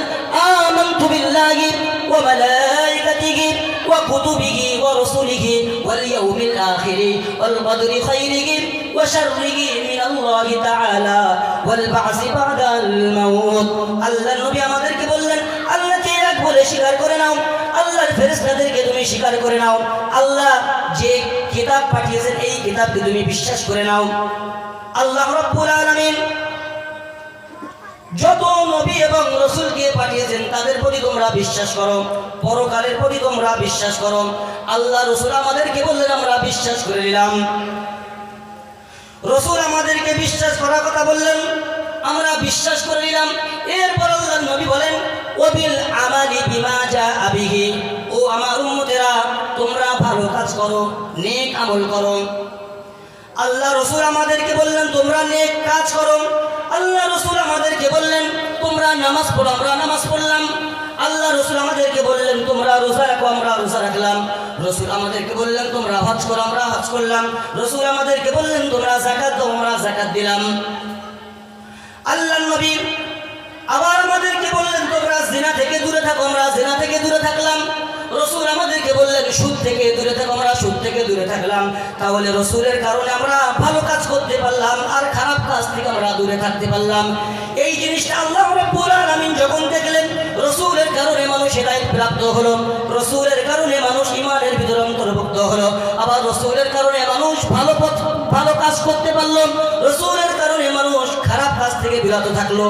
আমানতু বিল্লাহি ওয়া মালাইকাতিহি ওয়া কুতুবিহি ওয়া রাসূলিহি ওয়াল ইয়াউমিল আখিরি ওয়াল কদরি খাইরিহি ওয়া শাররিহি মিনাল্লাহি তাআলা ওয়াল বা'সি বা'দাল মাউত। আল্লাহর নবী আমাদেরকে বললেন, আল্লাহকে এক বলে স্বীকার করে নাও, আল্লাহর ফেরেশতাদেরকে তুমি স্বীকার করে নাও, আল্লাহ যে কিতাব পাঠিয়েছেন এই কিতাবকে তুমি বিশ্বাস করে নাও। আল্লাহ রাব্বুল আলামিন যত নবী এবং রাসূলকে পাঠিয়েছেন তাদের প্রতি তোমরা বিশ্বাস করো, পরকালের প্রতি তোমরা বিশ্বাস করো। আল্লাহ রাসূল আমাদেরকে বললেন, আমরা বিশ্বাস করে নিলাম। রাসূল আমাদেরকে বিশ্বাস করার কথা বললেন, আমরা বিশ্বাস করে নিলাম। এরপর আল্লাহর নবী বলেন, ওয়াবিল আমালি বিমা জাআ বিহি, ও আমার উম্মতেরা তোমরা ভালো কাজ করো, নেক আমল করো। আল্লাহ রাসূল আমাদেরকে বললেন তোমরা নেক কাজ করো। আল্লাহ রাসূল আমাদেরকে বললেন তোমরা নামাজ পড়ো, আমরা নামাজ পড়লাম। আল্লাহ রাসূল আমাদেরকে বললেন তোমরা রোজা রাখো, আমরা রোজা রাখলাম। রাসূল আমাদেরকে বললেন তোমরা হজ করো, আমরা হজ করলাম। রাসূল আমাদেরকে বললেন তোমরা যাকাত দাও, আমরা যাকাত দিলাম। আল্লাহর নবী আবার আমাদেরকে বললেন তোমরা জিনা থেকে দূরে থাকো, আমরা জিনা থেকে দূরে থাকলাম। রাসূল আমাদেরকে বললেন সুদ থেকে দূরে থাকো, আমরা সুদ থেকে দূরে থাকলাম। তাহলে রাসূলের কারণে আমরা ভালো কাজ করতে পারলাম আর খারাপ কাজ থেকে আমরা দূরে থাকতে পারলাম। এই জিনিসটা আল্লাহ রাব্বুল আলামিন যখন দেখলেন রাসূলের কারণে মানুষ হিদায়াত প্রাপ্ত হলো, রাসূলের কারণে মানুষ ঈমানের ভিতরে অন্তর্ভুক্ত হলো, আবার রাসূলের কারণে মানুষ ভালো কাজ করতে পারলো, রাসূলের কারণে মানুষ খারাপ কাজ থেকে বিরত থাকলো।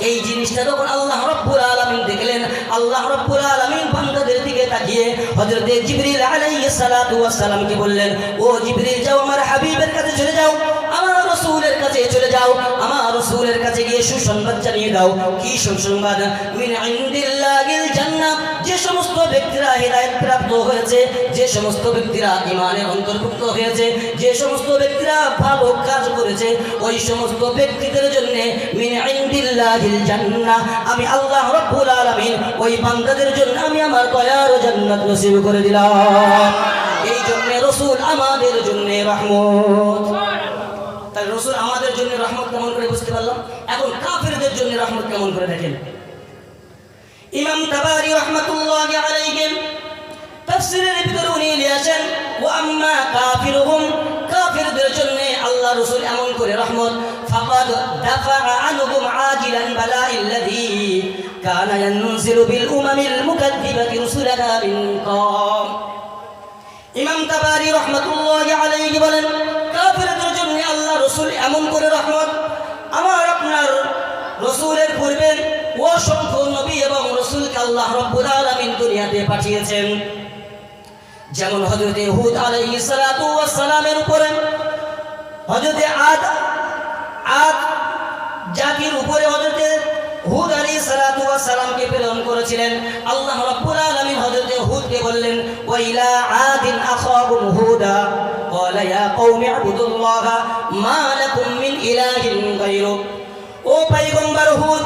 এই জিনিসটা যখন আল্লাহ রাব্বুল আলামিন দেখলেন, আল্লাহ রাব্বুল আলামিন বান্দাদের দিকে তাকিয়ে হযরত জিবরিল আলাইহিস সালাতু ওয়াস সালামকে বললেন, ও জিবরিল যাও আমার হাবিবের কাছে চলে যাও, আমার রাসূলের কাছে চলে যাও, আমার রাসূলের কাছে গিয়ে সুসংবাদ জানিয়ে দাও। কি সুসংবাদ? মিন ইনদিল্লাহিল জান্নাহ, যে সমস্ত ব্যক্তিরা হিদায়াত প্রাপ্ত হয়েছে, যে সমস্ত ব্যক্তিরা ঈমানের অন্তর্ভুক্ত হয়েছে, যে সমস্ত ব্যক্তিরা ভালো কাজ করেছে, ওই সমস্ত ব্যক্তিদের জন্য মিন ইনদিল্লাহিল জান্নাহ, আমি আল্লাহ রাব্বুল আলামিন ওই বান্দাদের জন্য আমি আমার দয়ার জান্নাত নসিব করে দিলাম। এই জন্য রাসূল আমাদের জন্য রহমত। তাই রাসূল আমাদের জন্য রহমত কেমন করে বুঝতে পারলাম। এখন কাফেরদের জন্য রহমত কেমন করে দেখেন। ইমাম তাবারি রাহমাতুল্লাহি আলাইহি তাফসীরের ভিতরে উনি লিখেছেন, ওয়া আম্মা কাফিরুহুম, কাফিরদের জন্য আল্লাহ রাসূল এমন করে রহমত, ফাকাদ দাফা'a আনহুম আজিলান বালাইল্লাযী কানা ইয়ানজিলু বিল উমামিল মুকাদ্দিবাতি রুসুলানা মিন কাম। ইমাম তাবারি রাহমাতুল্লাহি আলাইহি বলেন, কাফিরদের জন্য আল্লাহ রাসূল এমন করে রহমত, আমার আপনার রাসূলের পূর্বে অসংখ্য নবী এবং রাসূলকে আল্লাহ রাব্বুল আলামিন দুনিয়াতে পাঠিয়েছেন। যেমন হযরত হুদ আলাইহিস সালাতু ওয়াস সালামের উপরে, হযরত আদ জাতির উপরে হযরত হুদ আলাইহিস সালাতু ওয়াস সালামকে প্রেরণ করেছিলেন। আল্লাহ রাব্বুল আলামিন হযরত হুদকে বললেন, ওয়া ইলা আদিন আখাহুম হুদা ক্বালা ইয়া কওমি ইবুদুল্লাহ মা লাকুম মিন ইলাহিন গায়রু। ও পয়গম্বর হুদ,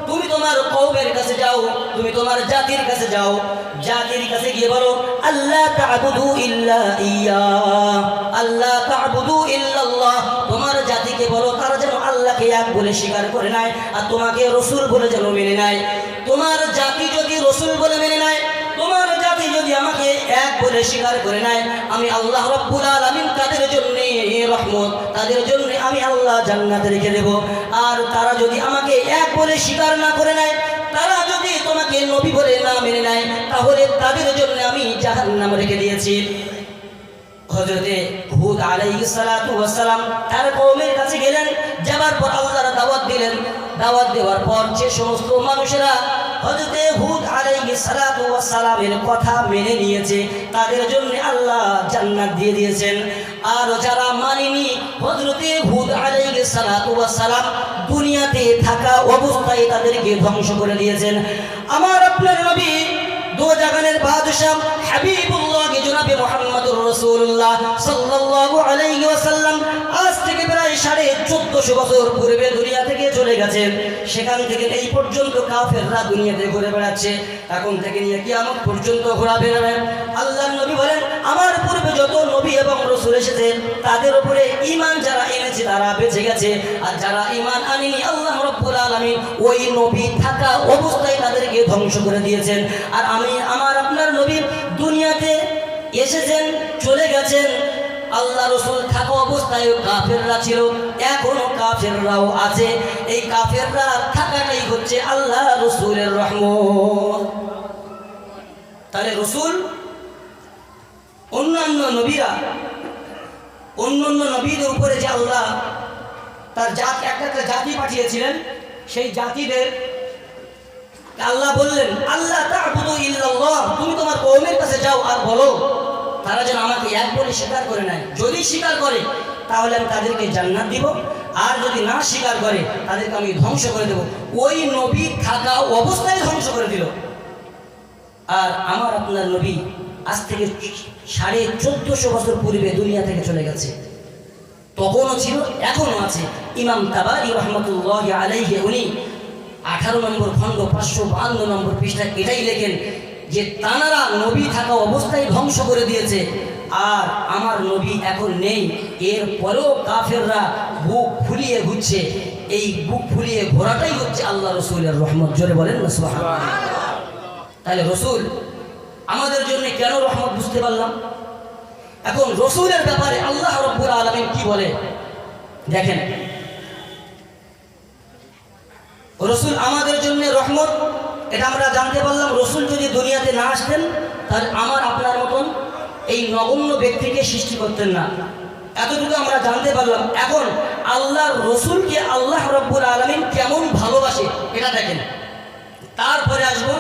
তুমি তোমার কওমের কাছে যাও, তুমি তোমার জাতির কাছে যাও, জাতির কাছে গিয়ে বলো আল্লাহ তা'বুদু ইল্লা ইয়া, আল্লাহ তা'বুদু ইল্লাল্লাহ। তোমার জাতিকে বলো তারা যেন আল্লাহকে এক বলে স্বীকার করে নেয়, আর তোমাকে রাসূল বলে যেন মেনে নেয়। তোমার জাতি যদি রাসূল বলে মেনে নেয়, তোমার জাতি যদি আমাকে এক বলে স্বীকার করে নেয়, আমি আল্লাহ রাব্বুল আলামিন তাদের জন্য রহমত, তাদের জন্য আমি আল্লাহ জান্নাতে রেখে দেব। আর তারা যদি আমাকে এক বলে স্বীকার না করে নেয়, তারা যদি তোমাকে নবী বলে না মেনে নেয়, তাহলে তাদের জন্য আমি জাহান্নাম রেখে দিয়েছি। হযরতে হুদ আলাইহিস সালাতু ওয়াস সালাম তার কওমের কাছে গেলেন, যাবার পর আল্লাহর দাওয়াত দিলেন। দাওয়াত দেওয়ার পর যে সমস্ত মানুষেরা হযরতে হুদ আলাইহিস সালাতু ওয়াস সালামের কথা মেনে নিয়েছে, তাদের জন্য আল্লাহ জান্নাত দিয়ে দিয়েছেন। আর যারা মানেনি হযরতে হুদ আলাইহিস সালাতু ওয়াস সালাম, দুনিয়াতে থাকা অবস্থায় তাদেরকে ধ্বংস করে দিয়েছেন। আমার আপনার নবী দো জাহানের বাদশাহ হাবিবুল্লাহ জনাবে মুহাম্মদুর রাসূলুল্লাহ সাল্লাল্লাহু আলাইহি ওয়াসাল্লাম আজ থেকে প্রায় 1450 বছর পূর্বে দুনিয়া থেকে চলে গেছেন। সেখান থেকে এই পর্যন্ত কাফেররা দুনিয়াতে ঘুরে বেড়াচ্ছে, এখন থেকে নিয়ে কিয়ামত পর্যন্ত ঘোরাবে। আল্লাহর নবী বলেন, আমার পূর্বে যত নবী এবং রাসূল এসেছে তাদের উপরে ঈমান যারা এনেছে তারা বেঁচে গেছে, আর যারা ঈমান আনেনি আল্লাহ রাব্বুল আলামিন ওই নবী থাকা অবস্থায় তাদেরকে ধ্বংস করে দিয়েছেন। আর আমার আপনার নবী দুনিয়াতে এসেছেন, চলে গেছেন, আল্লাহ রাসূল থাকা অবস্থায় কাফেররা ছিল, এখনো কাফেররাও আছে। এই কাফেররা থাকাটাই হচ্ছে আল্লাহ রাসূলের রহমত। তাহলে রাসূল অন্যান্য নবীদের উপরে যে আল্লাহ তার একটা জাতি পাঠিয়েছিলেন, সেই জাতিদের আল্লাহ বললেন আল্লাহ তা'বুদু ইল্লাল্লাহ, তুমি তোমার কওমের কাছে যাও আর বলো তারা যেন আমাকে এক বলে স্বীকার করে নেয়। যদি স্বীকার করে তাহলে আমি তাদেরকে জান্নাত দিব, আর যদি না স্বীকার করে তাদেরকে আমি ধ্বংস করে দেব। ওই নবী থাকা অবস্থায় ধ্বংস করে দিল। আর আমার আপনার নবী আজ থেকে 1450 বছর পূর্বে দুনিয়া থেকে চলে গেছে, তখনও ছিল, এখনো আছে। ইমাম তাবারি রহমতুল্লাহ আলাইহি উনি 18 নম্বর খণ্ড 552 নম্বর পৃষ্ঠা এটাই লেখেন যে তানারা নবী থাকা অবস্থায় ধ্বংস করে দিয়েছে, আর আমার নবী এখন নেই, এর পরেও কাফেররা বুক ফুলিয়ে ঘুরছে। এই বুক ফুলিয়ে ঘোরাটাই হচ্ছে আল্লাহ রাসূলের রহমত। জোরে বলেন না সুবহানাল্লাহ। তাহলে রাসূল আমাদের জন্য কেন রহমত বুঝতে পারলাম। এখন রাসূলের ব্যাপারে আল্লাহ রাব্বুল আলামিন কি বলে দেখেন। রাসূল আমাদের জন্য রহমত, এটা আমরা জানতে পারলাম। রাসূল যদি দুনিয়াতে না আসতেন তাহলে আমার আপনার মতন এই নগণ্য ব্যক্তিকে সৃষ্টি করতেন না। এতটুকু আমরা জানতে পারলাম। এখন আল্লাহর রাসূলকে আল্লাহ রাব্বুল আলামিন কেমন ভালোবাসে এটা দেখেন। তারপরে আসবো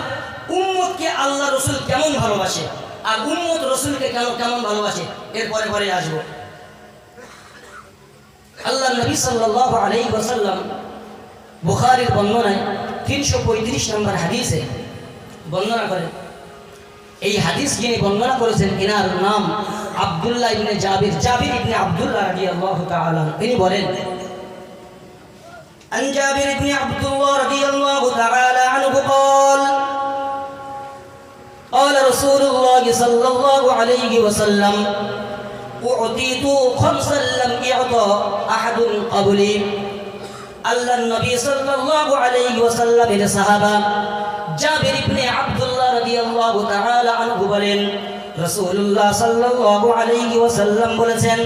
উম্মতকে আল্লাহ রাসূল কেমন ভালোবাসে, আর উম্মত রাসূলকে কেমন ভালোবাসে, এর পরে আসবো। আল্লাহ নবী সাল্লাল্লাহু আলাইহি ওয়াসাল্লাম বুখারীর বর্ণনায় 335 নম্বর হাদিসে বর্ণনা করেন। এই হাদিস যিনি বর্ণনা করেছেন এনার নাম আব্দুল্লাহ ইবনে জাবির ইবনে আব্দুল্লাহ রাদিয়াল্লাহু তাআলা। তিনি বলেন, عن جابر بن عبد الله رضي الله تعالى عنه قال رسول الله صلى الله عليه وسلم أعطيت خمسا لم يعطى أحد قبلي। আল্লাহ নবী সাল্লাল্লাহু আলাইহি ওয়াসাল্লামের সাহাবা জাবির ইবনে আব্দুল্লাহ রাদিয়াল্লাহু তাআলা আনহু বলেন, রাসূলুল্লাহ সাল্লাল্লাহু আলাইহি ওয়াসাল্লাম বলেছেন,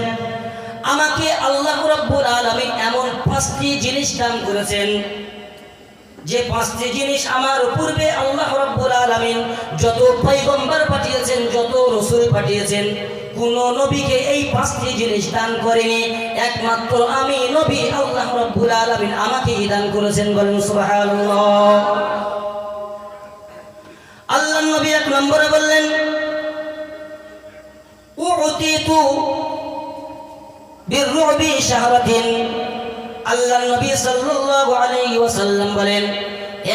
আমাকে আল্লাহ রাব্বুল আলামিন এমন 5টি জিনিস দান করেছেন, যে 5টি জিনিস আমার পূর্বে আল্লাহ রাব্বুল আলামিন যত পয়গম্বর পাঠিয়েছেন, যত রাসূল পাঠিয়েছেন, কোন নবীকে এই 5টি জিনিস দান করেনি। একমাত্র আমি নবী আল্লাহ রাব্বুল আলামিন আমাকে দান করেছেন। বলেন সুবহানাল্লাহ। আল্লাহ নবী এক নম্বরে বললেন, উতিতু বিররুবি শাহরাতিন। আল্লাহ নবী সাল্লাল্লাহু আলাইহি ওয়াসাল্লাম বলেন,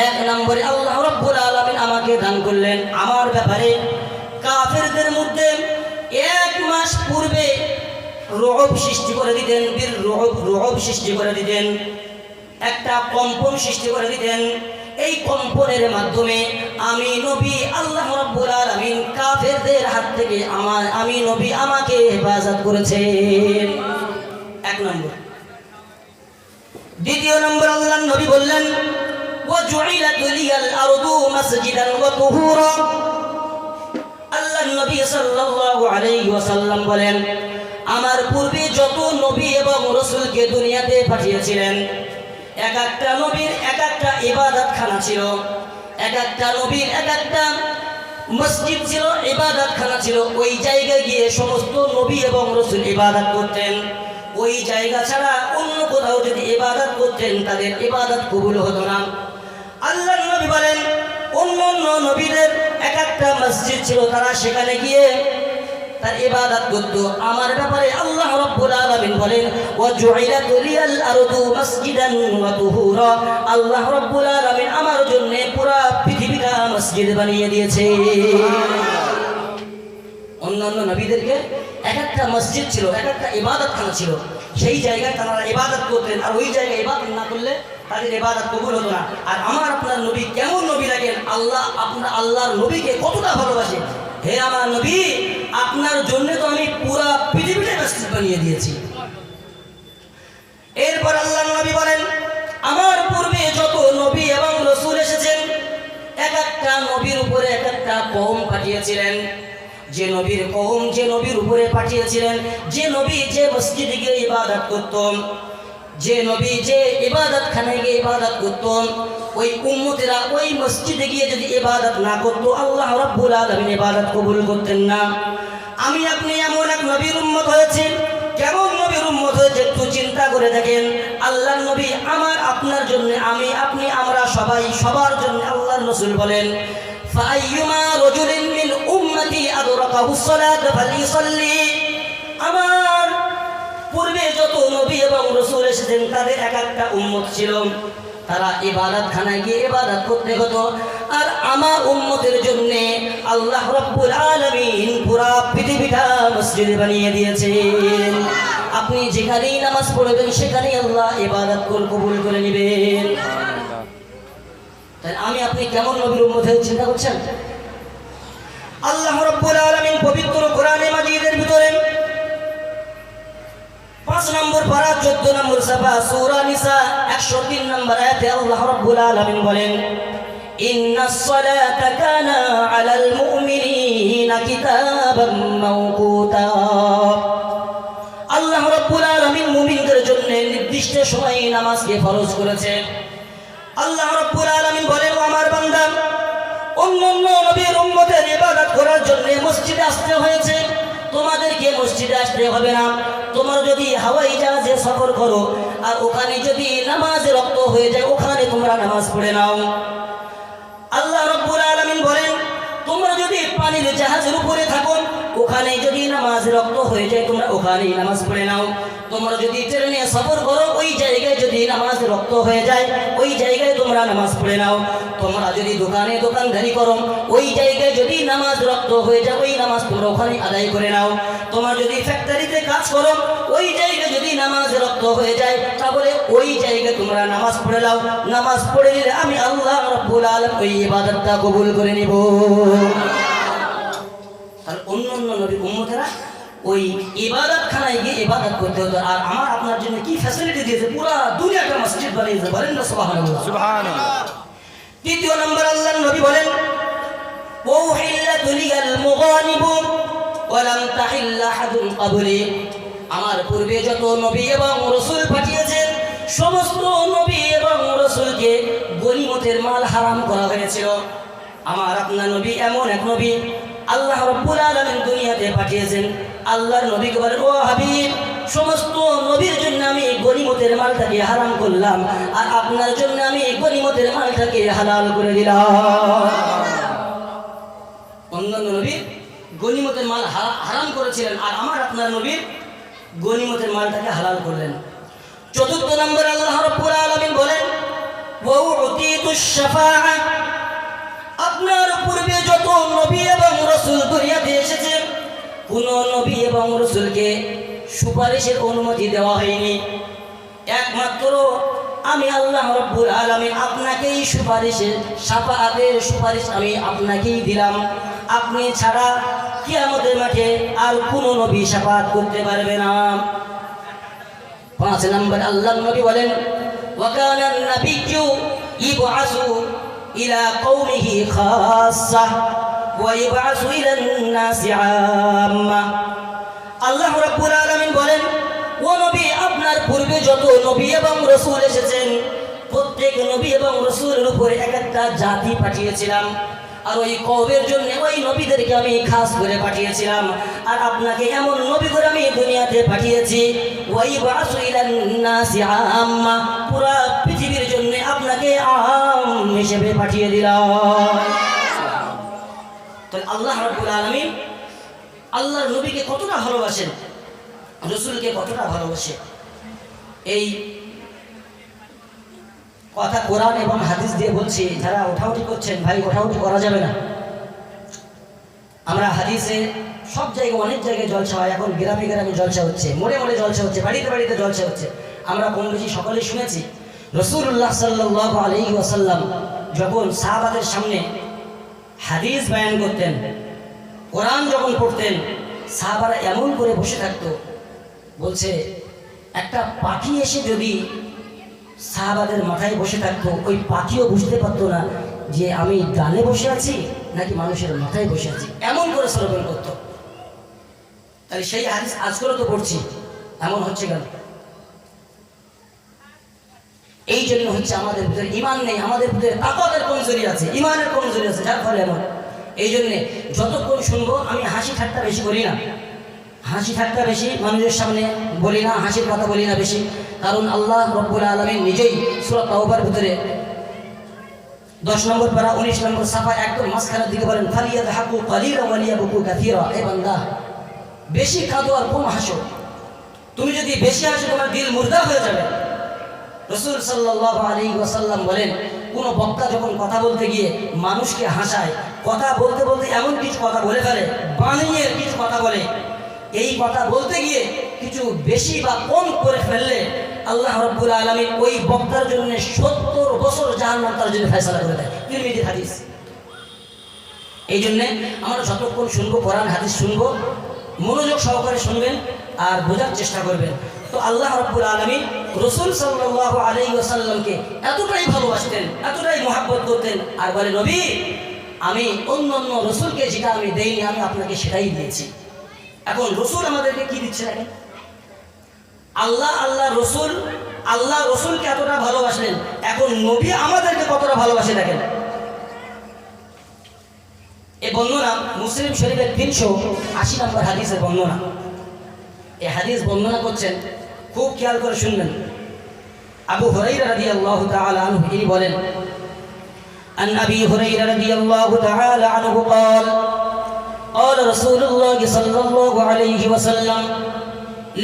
এক নম্বরে আল্লাহ রাব্বুল আলামিন আমাকে দান করলেন আমার ব্যাপারে কাফেরদের মধ্যে 1 মাস পূর্বে রুব সৃষ্টি করে দিতেন, রুব সৃষ্টি করে দিতেন। একটা কম্পন সৃষ্টি করে দিতেন। এই কম্পনের মাধ্যমে আমি নবী আল্লাহ রাব্বুল আলামিন কাফেরদের হাত থেকে আমি নবী আমাকে হেফাজত করেছেন। এক নম্বর। দ্বিতীয় নম্বর, আল্লাহর নবী বললেন ওয়াজুইলাত লিয়াল আরদু মাসজিদান ওয়া তুহুরা। আল্লাহর নবী সাল্লাল্লাহু আলাইহি ওয়াসাল্লাম বলেন, আমার পূর্বে যত নবী এবং রাসূলকে দুনিয়াতে পাঠিয়েছিলেন, এক একটা নবীর এক একটা ইবাদতখানা ছিল, এক একটা নবীর এক একটা মসজিদ ছিল, ইবাদতখানা ছিল। ওই জায়গায় গিয়ে সমস্ত নবী এবং রাসূল ইবাদত করতেন। ওই জায়গা ছাড়া অন্য কোথাও যদি ইবাদত করতেন তাদের ইবাদত কবুল হতো না। আল্লাহর নবী বলেন অন্য অন্য নবীদের এক একটা মসজিদ ছিল, তারা সেখানে গিয়ে তার ইবাদত করত। আমার ব্যাপারে আল্লাহ রাব্বুল আলামিন বলেন ওয়াজুইলাত লিয়াল আরদু মাসজিদান ওয়া তুহুরা। আল্লাহ রাব্বুল আলামিন আমার জন্য পুরো পৃথিবীটা মসজিদ বানিয়ে দিয়েছে। অন্যান্য নবীদেরকে এক একটা মসজিদ ছিল, এক একটা ইবাদতখানা ছিল, সেই জায়গায় তারা ইবাদত করতেন। আর ওই জায়গায় ইবাদত না করলে তাদের ইবাদত কবুল হতো না। আর আমার আপনার নবী কেমন নবী লাগেন, আল্লাহর নবীকে কতটা ভালোবাসে। হে আমার নবী, আপনার জন্য তো আমি পুরো পৃথিবীটা মসজিদ বানিয়ে দিয়েছি। এরপর আল্লাহর নবী বলেন আমার পূর্বে যত নবী এবং রাসূল এসেছেন, এক একটা নবীর উপরে এক একটা কওম পাঠিয়েছিলেন। যে নবীর কওম যে নবীর উপরে পাঠিয়েছিলেন, যে নবী যে মসজিদে গিয়ে ইবাদত করত, যে নবী যে ইবাদতখানায় গিয়ে ইবাদত করত, ওই উম্মতেরা ওই মসজিদে গিয়ে যদি ইবাদত না করতো আল্লাহ রাব্বুল আলামিন ইবাদত কবুল করতেন না। আমি আপনি এমন এক নবীর উম্মত হয়েছে। কেমন নবীর উম্মত হয়েছে একটু চিন্তা করে দেখেন। আল্লাহর নবী আমার আপনার জন্য, আমি আপনি আমরা সবাই সবার জন্য আল্লাহর রাসূল বলেন ফাআইয়ুমা রাজুলিন মিন উম্মতি আদরাকাহুস সালাত ফালিসাল্লি। আমার পূর্বে যত নবী এবং রাসূল এসেছেন তাদের এক একটা উম্মত ছিল, তারা ইবাদতখানায় গিয়ে ইবাদত করতে হতো। আর আমার উম্মতের জন্য আল্লাহ রাব্বুল আলামিন পুরো পৃথিবীটা মসজিদ বানিয়ে দিয়েছেন। আপনি যেখানেই নামাজ পড়বেন সেখানেই আল্লাহ ইবাদত কবুল করে নেবেন। তাই আমি আপনি কেমন নবীর উম্মত হয়ে চিন্তা করছেন? আল্লাহ রাব্বুল আলামিন পবিত্র কোরআনে মাজিদের ভিতরে 5 নম্বর পারা 14 নম্বর সাফা সূরা নিসা 103 নম্বর আয়াতে আল্লাহ রাব্বুল আলামিন বলেন ইন্নাস সালাতা কানা আলাল মুমিনিনা কিতাবাম মাওকুতা। আল্লাহ রাব্বুল আলামিন মুমিনদের জন্য নির্দিষ্ট সময়ে নামাজকে ফরজ করেছে। আল্লাহ রাব্বুল আলামিন বলেন আমার বান্দা, অন্যান্য নবীর উম্মতের ইবাদত করার জন্য মসজিদে আসতে হয়েছে, তোমাদেরকে মসজিদে আসতে হবে না। তোমরা যদি হাওয়াই জাহাজে সফর করো আর ওখানে যদি নামাজে রক্ত হয়ে যায় ওখানে তোমরা নামাজ পড়ে নাও। আল্লাহ রাব্বুল আলামিন বলেন তোমরা যদি পানির জাহাজের উপরে থাকো ওখানে যদি নামাজ রক্ত হয়ে যায় তোমরা ওখানেই নামাজ পড়ে নাও। তোমরা যদি ট্রেনে সফর করো ওই জায়গায় যদি নামাজ রক্ত হয়ে যায় ওই জায়গায় তোমরা নামাজ পড়ে নাও। তোমরা যদি দোকানদারি করো ওই জায়গায় যদি নামাজ রক্ত হয়ে যায় ওই নামাজ তোমরা ওখানে আদায় করে নাও। তোমরা যদি ফ্যাক্টরিতে কাজ করো ওই জায়গায় যদি নামাজ রক্ত হয়ে যায় তাহলে ওই জায়গায় তোমরা নামাজ পড়ে নাও। নামাজ পড়ে নিলে আমি আল্লাহ রাব্বুল আলামিন ওই ইবাদতটা কবুল করে নিব। আর অন্য নবী উম্মতেরা ওই ইবাদতখানায় গিয়ে ইবাদত করতে হতো। আর আমার আপনার জন্য কি ফ্যাসিলিটি দিয়েছে, পুরো দুনিয়াটা মসজিদ বানিয়েছে। বলেন না সুবহানাল্লাহ। সুবহানাল্লাহ। তৃতীয় নম্বর আল্লাহর নবী বলেন ওয়াহিল্লাতু লিয়াল মুগানিবু ওয়া লাম তাহিল্লা আহাদুন ক্বাবলি। আমার পূর্বে যত নবী এবং রাসূল পাঠিয়েছেন সমস্ত নবী এবং রাসূলকে গনিমতের মাল হারাম করা হয়েছিল। আমার আপনার নবী এমন এক নবী আল্লাহ রাব্বুল আলামিন দুনিয়াতে পাঠিয়েছেন। আল্লাহর নবীকে বলেন ও হাবিব, সমস্ত নবীর জন্য আমি গনিমতের মালটাকে হারাম করলাম আর আপনার জন্য আমি গনিমতের মালটাকে হালাল করে দিলাম। অন্যান্য নবী গনিমতের মাল হারাম করেছিলেন আর আমার আপনার নবী গনিমতের মালটাকে হালাল করলেন। চতুর্থ নম্বর আল্লাহ রাব্বুল আলামিন বলেন ওয়া উতিতুশ শাফাআ। আপনার পূর্বে যত নবী এবং রাসূল দুনিয়াতে এসেছেন কোন নবী এবং রাসূলকে সুপারিশের অনুমতি দেওয়া হয়নি। একমাত্র আমি আল্লাহ রাব্বুল আলামিন আপনাকেই শাফাআতের সুপারিশ আমি আপনাকেই দিলাম। আপনি ছাড়া কিয়ামতের মাঠে আর কোনো নবী শাফাআত করতে পারবে না। 5 নম্বর আল্লাহর নবী বলেন, ওয়া কানা আন-নাবিয়্যু ইবআসু ইলা কওমিহি খাসসাহ ওয়া ইবআসু ইলা আন-নাসি আম্মা। আল্লাহ রাব্বুল আলামিন বলেন, ও নবী, আপনার পূর্বে যত নবী এবং রাসূল এসেছেন প্রত্যেক নবী এবং রাসূলের উপরে এক একটা জাতি পাঠিয়েছিলাম, আর ওই কওমের জন্য ওই নবীদেরকে আমি খাস করে পাঠিয়েছিলাম। আর আপনাকে এমন নবী করে আমি দুনিয়াতে পাঠিয়েছি, ওয়াই বাসু ইলান নাসি আম্মা, পুরা পৃথিবীর জন্য আপনাকে আম হিসেবে পাঠিয়ে দিলাম। তো আল্লাহ রাব্বুল আলামিন আল্লাহর নবীকে কতটা ভালোবাসেন, রাসূলকে কতটা ভালোবাসে, এই কথা কোরআন এবং হাদিস দিয়ে বলছি। যারা ওঠাউঠি করছেন, ভাই ওঠাউঠি করা যাবে না। আমরা হাদিসে সব জায়গায় অনেক জায়গায় জলসা হয়, এখন গ্রামে গ্রামে জলসা হচ্ছে, মোড়ে মোড়ে জলসা হচ্ছে, বাড়িতে বাড়িতে জলসা হচ্ছে। আমরা কম বেশি সকলেই শুনেছি রাসূলুল্লাহ সাল্লাল্লাহু আলাইহি ওয়াসাল্লাম যখন সাহাবাদের সামনে হাদিস বয়ান করতেন, কোরআন যখন পড়তেন, সাহাবারা এমন করে বসে থাকতো, বলছে একটা পাখি এসে যদি সাহাবাদের মাথায় বসে থাকতো, ওই পাখিও বুঝতে পারতো না যে আমি ডালে বসে আছি নাকি মানুষের মাথায় বসে আছি, এমন করে শ্রবণ করত। তাহলে সেই হাদিস আজকেও তো পড়ছি, এমন হচ্ছে কেন? এই জন্য হচ্ছে আমাদের ভিতরে ঈমান নেই, আমাদের ভিতরে তাকওয়ার কমজোরি আছে, ঈমানের কমজোরি আছে, যার ফলে এমন। এই জন্যে যতক্ষণ শুনবো আমি হাসি ঠাট্টা বেশি করি না, হাসি ঠাট্টা বেশি মানুষের সামনে বলি না, হাসির কথা বলি না বেশি। কারণ আল্লাহ রাব্বুল আলামিন নিজেই সূরা তাওবার ভিতরে 10 নম্বর পারা 19 নম্বর সাফা একদম মাঝখানের দিকে বলেন, ফালিয়াদহাকু কালিলান ওয়া লিয়াবকু কাসীরা। এ বান্দা, বেশি কাঁদো আর কম হাসো। তুমি যদি বেশি হাসো তোমার দিল মুর্দা হয়ে যাবে। রাসূল সাল্লাল্লাহু আলাইহি ওয়াসাল্লাম বলেন, কোন বক্তা যখন কথা বলতে গিয়ে মানুষকে হাসায়, কথা বলতে বলতে এমন কিছু কথা বলে ফেলে, বানিয়ে কিছু কথা বলে, এই কথা বলতে গিয়ে কিছু বেশি বা কম করে ফেললে আল্লাহ রাব্বুল আলামিন ওই বক্তার জন্য 70 বছর জাহান্নাম তার জন্য ফয়সালা করে দেয়। তিরমিজি হাদিস। এই জন্য আমরা যতক্ষণ শুনবো কোরআন হাদিস শুনবো, মনোযোগ সহকারে শুনবেন আর বোঝার চেষ্টা করবেন। তো আল্লাহ রাব্বুল আলামিন রাসূল সাল্লাল্লাহু আলাইহি ওয়াসাল্লামকে এতটাই ভালোবাসতেন, এতটাই মহব্বত করতেন, আর বলে, নবী, আমি অন্য রাসূলকে যেটা আমি দেইনি আমি আপনাকে সেটাই দিয়েছি। এখন রাসূল আমাদেরকে কি দিচ্ছে দেখেন, আল্লাহ রসুলকে এতটা ভালোবাসলেন, এখন নবী আমাদেরকে কতটা ভালোবাসে দেখেন। এই বর্ণনা মুসলিম শরীফের 380 নম্বর হাদিসের বর্ণনা। এই হাদিস বর্ণনা করছেন, খুব খেয়াল করে শুনবেন, আবু হুরায়রা রাদিয়াল্লাহু তাআলা আনহু তিনি বলেন, আন আবি হুরায়রা রাদিয়াল্লাহু তাআলা আনহু قال قال رسول الله صلى الله عليه وسلم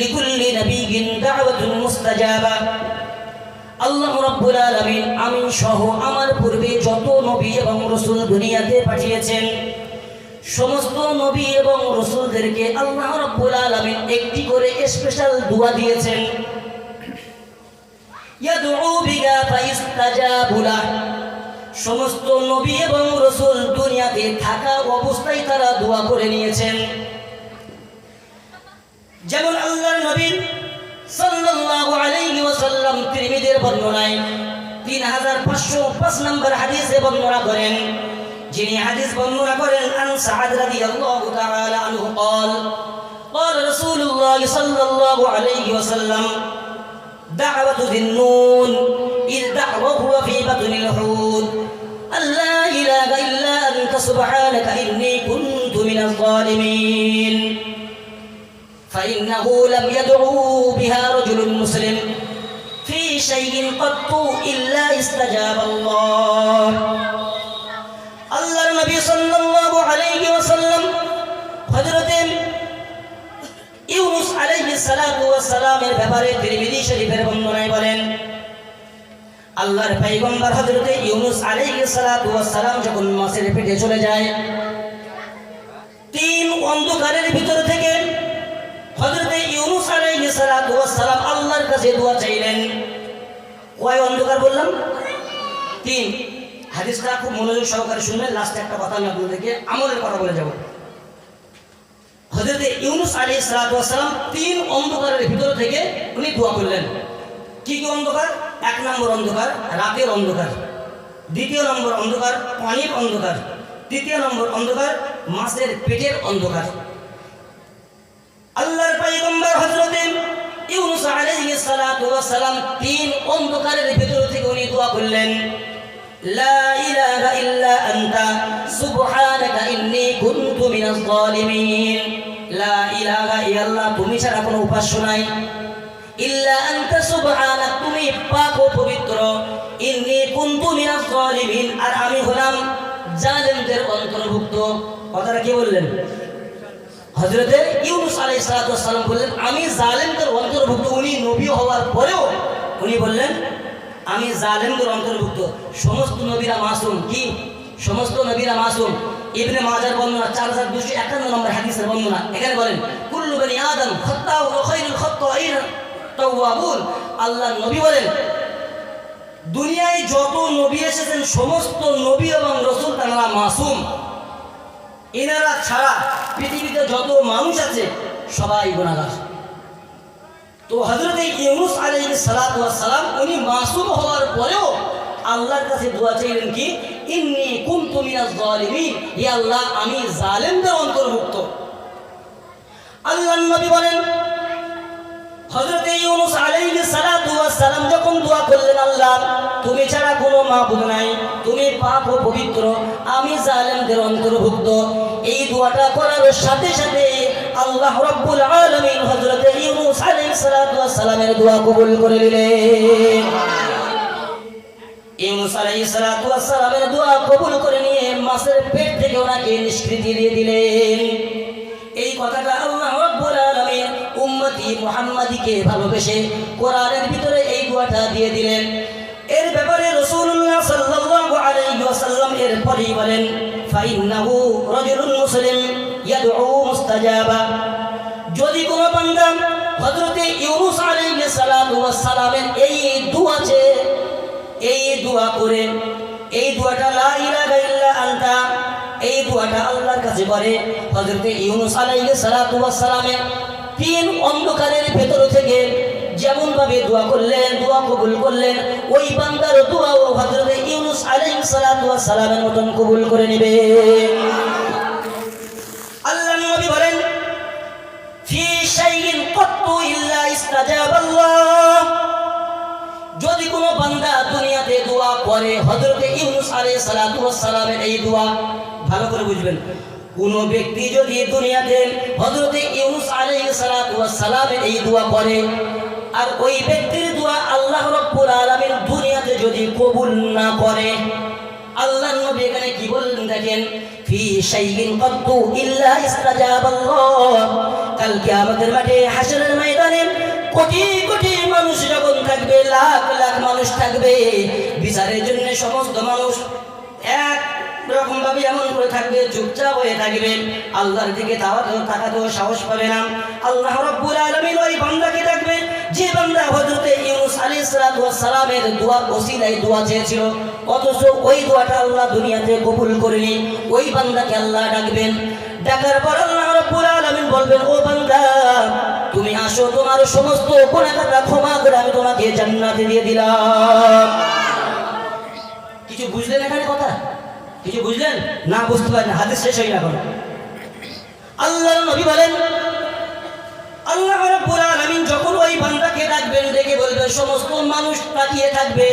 لكل نبي دعوة مستجابة। আল্লাহ রাব্বুল আলামিন আমি সহ আমার পূর্বে যত নবী এবং রাসূল দুনিয়াতে পাঠিয়েছেন, সমস্ত নবী এবং রাসূলদেরকে আল্লাহ রাব্বুল আলামিন একটি করে স্পেশাল দোয়া দিয়েছেন, ইয়াদউ বিহা ফাইস্তাজাবু লাহ। সমস্ত নবী এবং রাসূল দুনিয়াতে থাকা অবস্থায় তারা দোয়া করে নিয়েছেন। যেমন আল্লাহর নবী সাল্লাল্লাহু আলাইহি ওয়াসাল্লাম তিরমিজির বর্ণনায় 3505 নম্বর হাদিসে বর্ণনা করেন, যিনি হাদিস বর্ণনা করেন, আন সাআদ রাদিয়াল্লাহু তাআলা আনহু قال قال رسول الله صلى الله عليه وسلم دعوة ذي النون إذ دعوه في بطن الحوت ألا إله إلا أنت سبحانك إني كنت من الظالمين فإنه لم يدعو بها رجل مسلم في شيء قط إلا استجاب الله। আল্লাহর নবী সাল্লাল্লাহু আলাইহি ওয়াসাল্লাম হযরত ইউনূস আলাইহিস সালাতু ওয়াস সালামের ব্যাপারে তিরমিজি শরীফের বর্ণনায় বলেন, আল্লাহর পয়গম্বর হযরত ইউনূস আলাইহিস সালাতু ওয়াস সালাম যখন মাছের পেটে চলে যায়, 3 অন্ধকারের ভিতর থেকে হযরত ইউনূস আলাইহিস সালাতু ওয়াস সালাম আল্লাহর কাছে দোয়া চাইলেন, ও কয় অন্ধকার বললাম? 3। হাদিসটা খুব মনোযোগ সহকারে শুনবেন, লাস্টে একটা কথা আমি আপনাদেরকে আমলের কথা বলে যাব। হযরত ইউনূস আলাইহিস সালাতু ওয়াস সালাম 3 অন্ধকারের ভিতর থেকে উনি দোয়া করলেন। কি কি অন্ধকার? 1 নম্বর অন্ধকার রাতের অন্ধকার, 2 নম্বর অন্ধকার পানির অন্ধকার, 3 নম্বর অন্ধকার মাছের পেটের অন্ধকার। আল্লাহর পয়গম্বর হযরত ইউনূস আলাইহিস সালাতু ওয়াস সালাম 3 অন্ধকারের ভিতর থেকে উনি দোয়া করলেন, লা ইলাহা ইল্লা আনতা সুবহানাকা ইন্নী কুনতু মিনাজ জালিমিন। লা ইলাহা ইল্লাল্লাহ, তুমি ছাড়া কোনো উপাস্য নাই। ইল্লা আনতা সুবহানাক, তুমি পাক ও পবিত্র। ইন্নী কুনতু মিনাজ জালিমিন, আর আমি হলাম জালেমদের অন্তর্ভুক্ত। কথাটা কে বললেন? হযরত ইউনূস আলাইহিস সালাতু ওয়াস সালাম বললেন আমি জালেমদের অন্তর্ভুক্ত। উনি নবী হওয়ার পরেও উনি বললেন আমি জালেমদের অন্তর্ভুক্ত। সমস্ত নবীরা মাসুম। কি? সমস্ত নবীরা মাসুম। ইবনে মাজার বর্ণনা 4251 নম্বর হাদিসের বর্ণনা। এখানে বলেন কুল্লু বনি আদম খাত্তাউ ওয়া খায়রুল খাত্তাইন তাওয়াবুন। আল্লাহর নবী বলেন দুনিয়ায় যত নবী এসেছেন সমস্ত নবী এবং রাসূল তারা মাসুম। এনারা ছাড়া পৃথিবীতে যত মানুষ আছে সবাই গুনাহগার। তো হযরত ইউনূস আলাইহিস সালাতু ওয়াস সালাম উনি মাসুম হওয়ার পরেও আল্লাহর কাছে দোয়া চাইলেন কি, ইন্নী কুনতু মিনাজ জালিমিন, হে আল্লাহ আমি জালেমদের অন্তর্ভুক্ত। আল্লাহর নবী বলেন হযরত ইউনূস আলাইহিস সালাতু ওয়াস সালাম যখন দোয়া করলেন আল্লাহ তুমি ছাড়া কোনো মাবুদ নাই, তুমি পাক ও পবিত্র, আমি জালেমদের অন্তর্ভুক্ত। এই দোয়াটা করার সাথে সাথে আল্লাহ রাব্বুল আলামিন হযরত ইউনূস আলাইহিস সালাতু ওয়াস সালামের দোয়া কবুল করে নিলেন। ইউনূস আলাইহিস সালাতু ওয়াস সালামের দোয়া কবুল করে নিয়ে মাছের পেট থেকে ওনাকে নিষ্কৃতি দিয়ে দিলেন। এই কথাটা আল্লাহ রাব্বুল আলামিন উম্মতি মুহাম্মাদীকে ভালোবেসে কোরআনের ভিতরে এই দোয়াটা দিয়ে দিলেন। এর ব্যাপারে রাসূলুল্লাহ সাল্লাল্লাহু আলাইহি ওয়াসাল্লাম এর পরেই বলেন ফাইন্নাহু রাজুলুন মুসলিম ইয়াদউ মুস্তাজাবা। যদি কোনো বান্দা হযরত ইউনূস আলাইহিস সালাতু ওয়াস সালামের এই দোয়াতে এই দোয়া করে এই দোয়াটা লা ইলাহা ইল্লা আনতা এই দোয়াটা আল্লাহর কাছে করে হযরত ইউনূস আলাইহিস সালাতু ওয়াস সালামের 3 অন্ধকারের ভেতর থেকে যেমন ভাবে দোয়া করলেন দোয়া কবুল করলেন ওই বান্দার দোয়াও হযরত ইউনূস আলাইহিস সালাতু ওয়াস সালামের মতন কবুল করে নেবে। আল্লাহর নবী বলেন ফি শাইইন কাত্তু ইল্লা ইস্তাজাবাল্লাহ। যদি কোনো বান্দা দুনিয়াতে দোয়া করে হযরত ইউনূস আলাইহিস সালাতু ওয়াস সালামের এই দোয়া, ভালো করে বুঝবেন, কোন ব্যক্তি যদি দুনিয়াতে হযরত ইউনূস আলাইহিস সালাতু ওয়াস সালামের এই দোয়া করে আর ওই ব্যক্তির দোয়া আল্লাহ রাব্বুল আলামিন দুনিয়াতে যদি কবুল না করে, আল্লাহর নবী এখানে কি বললেন দেখেন, ফি শাইইন কাত্তু ইল্লা ইস্তাজাবাল্লাহ। কাল কিয়ামতের মাঠে হাশরের ময়দানে কোটি কোটি মানুষ যখন থাকবে, লাখ লাখ মানুষ থাকবে, বিচারের জন্য সমস্ত মানুষ এক রকম ভাবে এমন করে থাকবে, চুপচাপ হয়ে থাকবে, আল্লাহর দিকে তাকাতেও সাহস পাবে না। আল্লাহ রাব্বুল আলামিন ওই বান্দাকে ডাকবে যে বান্দা হযরত ইউনূস আলাইহিস সালাতু ওয়াস সালামের দোয়ার ওসিলায় দোয়া চেয়েছিল অথচ ওই দোয়াটা আল্লাহ দুনিয়াতে কবুল করেনি, ওই বান্দাকে আল্লাহ ডাকবেন। ডাকার পর আল্লাহ রাব্বুল আলামিন বলবেন ও বান্দা তুমি আসো, তোমার সমস্ত গুনাহটা ক্ষমা করে আমি তোমাকে জান্নাতে দিয়ে দিলাম। কিছু বুঝলেন এখানে কথা? কিছু বুঝলেন না? বুঝতে পারেন হাদিস শেষ হই না এখন। আল্লাহর নবী বলেন আল্লাহ রাব্বুল আলামিন যখন ওই বান্দাকে ডাকবেন ডেকে বলবে সমস্ত মানুষ তাকিয়ে থাকবে,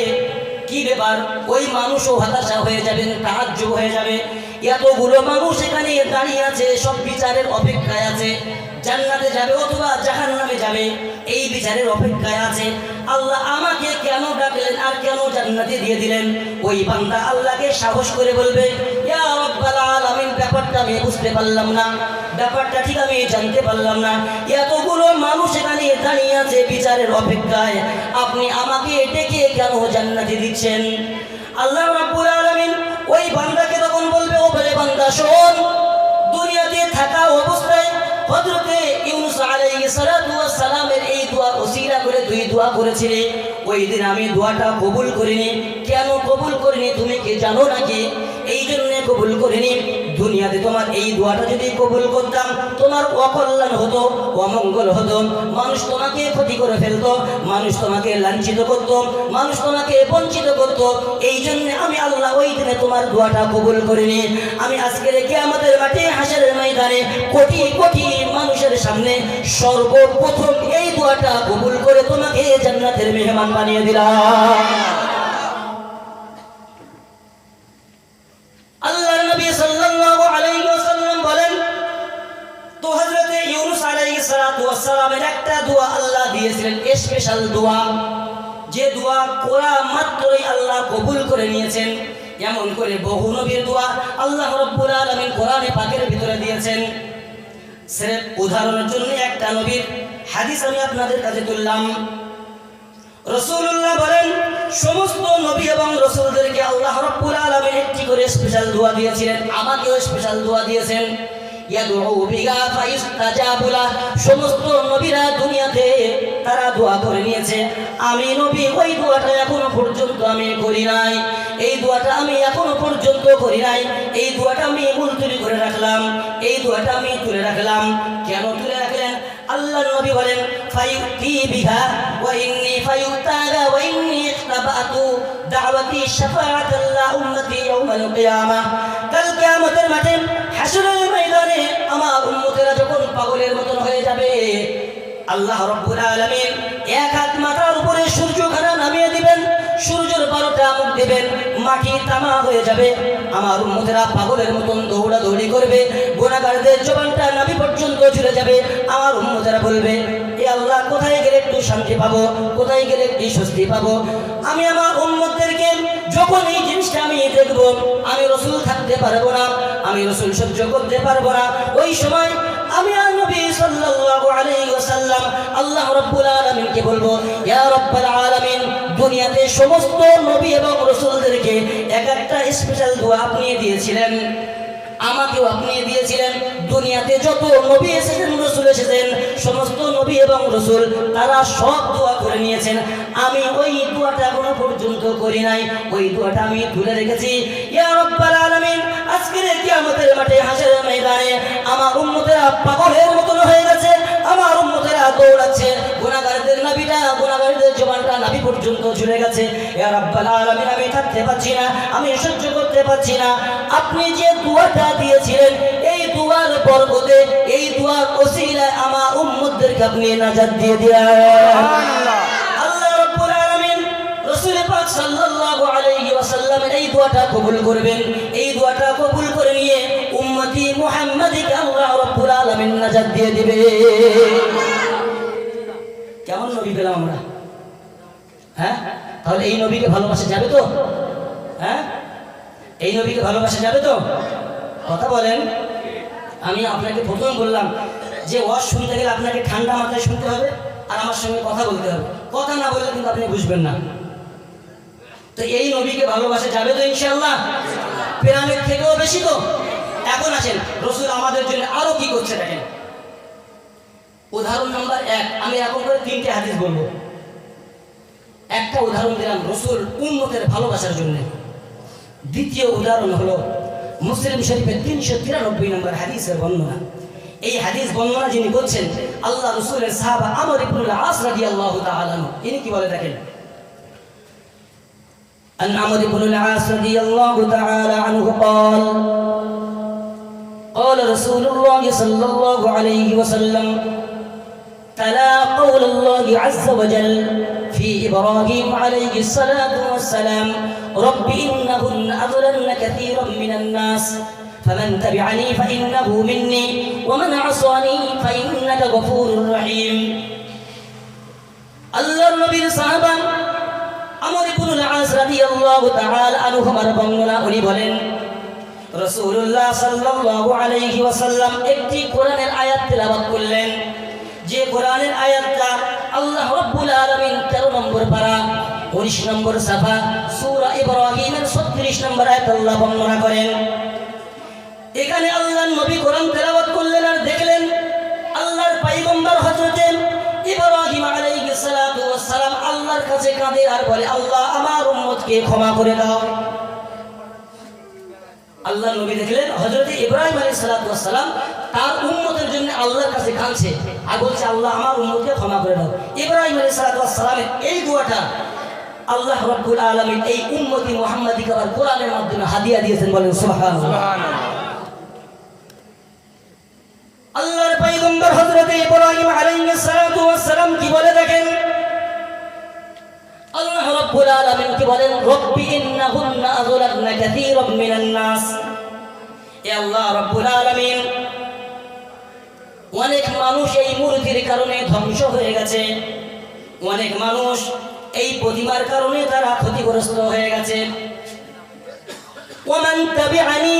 কি ব্যাপার? ওই মানুষও হতাশা হয়ে যাবেন, তাআজ্জুব হয়ে যাবে, এতগুলো মানুষ এখানে দাঁড়িয়ে আছে, সব বিচারের অপেক্ষায় আছে, জান্নাতে যাবে অথবা জাহান্নামে যাবে, এই বিচারের অপেক্ষায় আছে। আল্লাহ আমাকে কেন ডাকলেন আর কেন জান্নাতে দিয়ে দিলেন? ওই বান্দা আল্লাহকে সাহস করে বলবে ইয়া রাব্বাল আলামিন, ব্যাপারটা আমি বুঝতে পারলাম না, ব্যাপারটা ঠিক আমি জানতে পারলাম না, এতগুলো মানুষ এখানে দাঁড়িয়ে আছে বিচারের অপেক্ষায়, আপনি আমাকে ডেকে কেন জান্নাতে দিচ্ছেন? আল্লাহ রাব্বুল আলামিন ওই বান্দাকে তখন বলবে ও বলে বান্দা শোন, দুনিয়াতে থাকা অবস্থায় হযরত ইউনূস আলাইহিস সালাতু ওয়াস সালামের এই দোয়া ওসিলা করে তুই দোয়া করেছিলি, ওই দিন আমি দোয়াটা কবুল করিনি। কেন কবুল করিনি তুমি কি জানো নাকি? এই জন্য কবুল করিনি, দুনিয়াতে তোমার এই দোয়াটা যদি কবুল করতাম তোমার অকল্যাণ হতো, অমঙ্গল হতো, মানুষ তোমাকে ক্ষতি করে ফেলতো, মানুষ তোমাকে লাঞ্ছিত করত, মানুষ তোমাকে বঞ্চিত করত। এই জন্য আমি আল্লাহ ওই দিনে তোমার দোয়াটা কবুল করিনি। আমি আজকের কিয়ামতের মাঠে হাসরের ময়দানে কোটি কোটি মানুষের সামনে সর্বপ্রথম এই দোয়াটা কবুল করে তোমাকে জান্নাতের মেহমান বানিয়ে দিলাম। আল্লাহর নবী সাল্লাল্লাহু আলাইহি ওয়াসাল্লাম বলেন, তো হযরত ইউনূস আলাইহিস সালাতু ওয়াস সালামের একটা দোয়া আল্লাহ দিয়েছিলেন, স্পেশাল দোয়া, যে দোয়া করা মাত্রই আল্লাহ কবুল করে নিয়েছেন। এমন করে বহু নবীর দোয়া আল্লাহ রাব্বুল আলামিন কোরআনে পাকের ভিতরে দিয়েছেন। সির্ফ উদাহরণের জন্য একটা নবীর হাদিস আমি আপনাদের কাছে তুললাম। রাসূলুল্লাহ বলেন, সমস্ত নবী এবং রাসূলদেরকে আল্লাহ রাব্বুল আলামিন একটি করে স্পেশাল দোয়া দিয়েছিলেন, আমাকেও স্পেশাল দোয়া দিয়েছেন। ইয়াদউ বিহা ফাইস্তাজাবু লাহ, সমস্ত নবীরা দুনিয়াতে তারা দোয়া করে নিয়েছে। আমি নবী ওই দোয়াটা এখনো পর্যন্ত আমি করি নাই, এই দোয়াটা আমি এখনো পর্যন্ত করি নাই। এই দোয়াটা আমি মুলতবি করে রাখলাম, এই দোয়াটা আমি তুলে রাখলাম। কেন তুলে রাখলেন? আল্লাহর নবী বলেন, ফায়ুতি বিহা ওয়া ইন্নী ফায়ুতাগা ওয়া ইন্নী ইখতাবাতু দাওয়াতি শাফাআতাল্লাহ উম্মতি ইয়াউমাল কিয়ামাহ। কাল কিয়ামতের মাঠে হাসরের ময়দানে আমার উম্মতেরা যখন পাগলের মতন হয়ে যাবে, আল্লাহ রাব্বুল আলামিন এক হাত মাথার উপরে সূর্যখানা নামিয়ে দিবেন, সূর্যের 12টা মুখ দিবেন, মাটি তামা হয়ে যাবে। আমার উম্মতেরা পাগলের মতন দৌড়াদৌড়ি করবে, গুনাহগারদের জবানটা নাভি পর্যন্ত ঝুলে যাবে। আমার উম্মতেরা বলবে, এ আল্লাহ, কোথায় গেলে একটু শান্তি পাবো, কোথায় গেলে একটু স্বস্তি পাবো? আমি আমার উম্মতদেরকে যখন এই জিনিসটা আমি দেখব, আমি রাসূল থাকতে পারবো না, আমি রাসূল সহ্য করতে পারবো না। ওই সময় আমি নবী সাল্লাল্লাহু আলাইহি ওয়াসাল্লাম আল্লাহ রাব্বুল আলামিনকে বলবো, ইয়া রাব্বাল আলামিন, দুনিয়াতে সমস্ত নবী এবং রাসূলদেরকে এক একটা স্পেশাল দোয়া আপনি দিয়েছিলেন, আমাকেও আপনি দিয়েছিলেন। দুনিয়াতে যত নবী এসেছেন, রাসূল এসেছেন, সমস্ত নবী এবং রাসূল তারা সব দোয়া করে নিয়েছেন। আমি ওই দোয়াটা এখনো পর্যন্ত করি নাই, ওই দোয়াটা আমি তুলে রেখেছি। ইয়া রাব্বাল আলামিন, আজকের কিয়ামতের মাঠে হাসরের ময়দানে আমার উম্মতেরা পাগলের মতন হয়ে গেছে, আমার উম্মতেরা দৌড়াচ্ছে, গুনাহগারদের নাভিটা, গুনাহগারদের জবানটা নাভি পর্যন্ত ঝুলে গেছে। ইয়া রাব্বাল আলামিন, আমি থাকতে পারছি না, আমি সহ্য করতে পারছি না। আপনি যে দোয়াটা দিয়েছিলেন, এই দোয়ার বরকতে, এই দোয়ার ওসিলায় আমার উম্মতদেরকে আপনি নাজাত দিয়ে দিলেন। সুবহানাল্লাহ। আল্লাহ রাব্বুল আলামিন রাসূল পাক সাল্লাল্লাহু আলাইহি ওয়াসাল্লামের এই দোয়াটা কবুল করবেন। এই দোয়াটা কবুল করে নিয়ে উম্মতি মুহাম্মাদিকে আল্লাহ রাব্বুল আলামিন নাজাত দিয়ে দিবে। কেমন নবী পেলাম আমরা? হ্যাঁ, তাহলে এই নবীকে ভালোবাসা যাবে তো? হ্যাঁ, এই নবীকে ভালোবাসা যাবে তো? কথা বলেন। আমি আপনাকে প্রথম বললাম যে ওয়াজ শুনতে গেলে আপনাকে ঠান্ডা মাথায় শুনতে হবে আর আমার সঙ্গে কথা বলতে হবে, কথা না বললে কিন্তু আপনি বুঝবেন না। তো এই নবীকে ভালোবাসা যাবে তো ইনশাআল্লাহ? প্রাণের থেকেও বেশি তো? এখন আসেন রাসূল আমাদের জন্য আরো কি করছে দেখেন। উদাহরণ নাম্বার 1, আমি এখন করে 3টে হাদিস বলবো। একটা উদাহরণ দিলাম রাসূল উম্মতের ভালোবাসার জন্য। দ্বিতীয় উদাহরণ হলো মুসলিম শরীফের 393 নম্বর হাদিসের বর্ণনা। এই হাদিস বর্ণনা যিনি করছেন আল্লাহ রাসূলের সাহাবা আমর ইবনে আল-আস রাদিয়াল্লাহু তাআলা আনহু। ইনি কি বলে দেখেন, আন আমর ইবনে আল-আস রাদিয়াল্লাহু তাআলা আনহু قال قال رسول الله صلى الله عليه وسلم تلا قول الله عز وجل في إبراهيم عليه الصلاة والسلام رب إنهن أضللن كثيرا من الناس فمن تبعني فإنه مني ومن عصاني فإنك غفور رحيم. الله النبي صحابة আমর ইবনুল আস রাদিয়াল্লাহু তাআলা আনহু বর্ণনা উনি বলেন, রাসূলুল্লাহ সাল্লাল্লাহু আলাইহি ওয়াসাল্লাম একটি কোরআনের আয়াত তেলাওয়াত করলেন, যে কোরআনের আয়াতটা আল্লাহ রাব্বুল আলামিন 13 নম্বর পারা 19 নম্বর সাফা সূরা ইব্রাহিমের 36 নম্বর আয়াত আল্লাহ বর্ণনা করেন। এখানে আল্লাহর নবী কোরআন তেলাওয়াত করলেন আর দেখলেন আল্লাহর পয়গম্বর হযরত ইব্রাহিম আলাইহিস সালাতু ওয়াস কাছে কাঁদে আর বলে আল্লাহ আমার উম্মতকে ক্ষমা করে দাও। আল্লাহ নবী দেখলেন হযরত ইব্রাহিম আলাইহিস সালাম তার উম্মতের জন্য আল্লাহর কাছে কাঁদছে আর বলছে আল্লাহ আমার উম্মতকে ক্ষমা করে দাও। ইব্রাহিম আলাইহিস সালামের এই দোয়াটা আল্লাহ রাব্বুল আলামিন এই উম্মতি মুহাম্মাদিকে আবার কোরআনের মাধ্যমে হাদিয়া দিয়েছেন, বলেন সুবহানাল্লাহ। আল্লাহর পয়গম্বর হযরত ইব্রাহিম আলাইহিস সালাম কি বলে দেখেন, আল্লাহ রাব্বুল আলামিন কি বলেন, রব্বি ইন্নাহুন্না আযলালনা কাসীরাম মিনান নাস। এ আল্লাহ রাব্বুল আলামিন, অনেক মানুষ এই মূর্তির কারণে ধ্বংস হয়ে গেছে, অনেক মানুষ এই প্রতিমার কারণে তারা ক্ষতিগ্রস্ত হয়ে গেছে। ওমান তাবিআনি,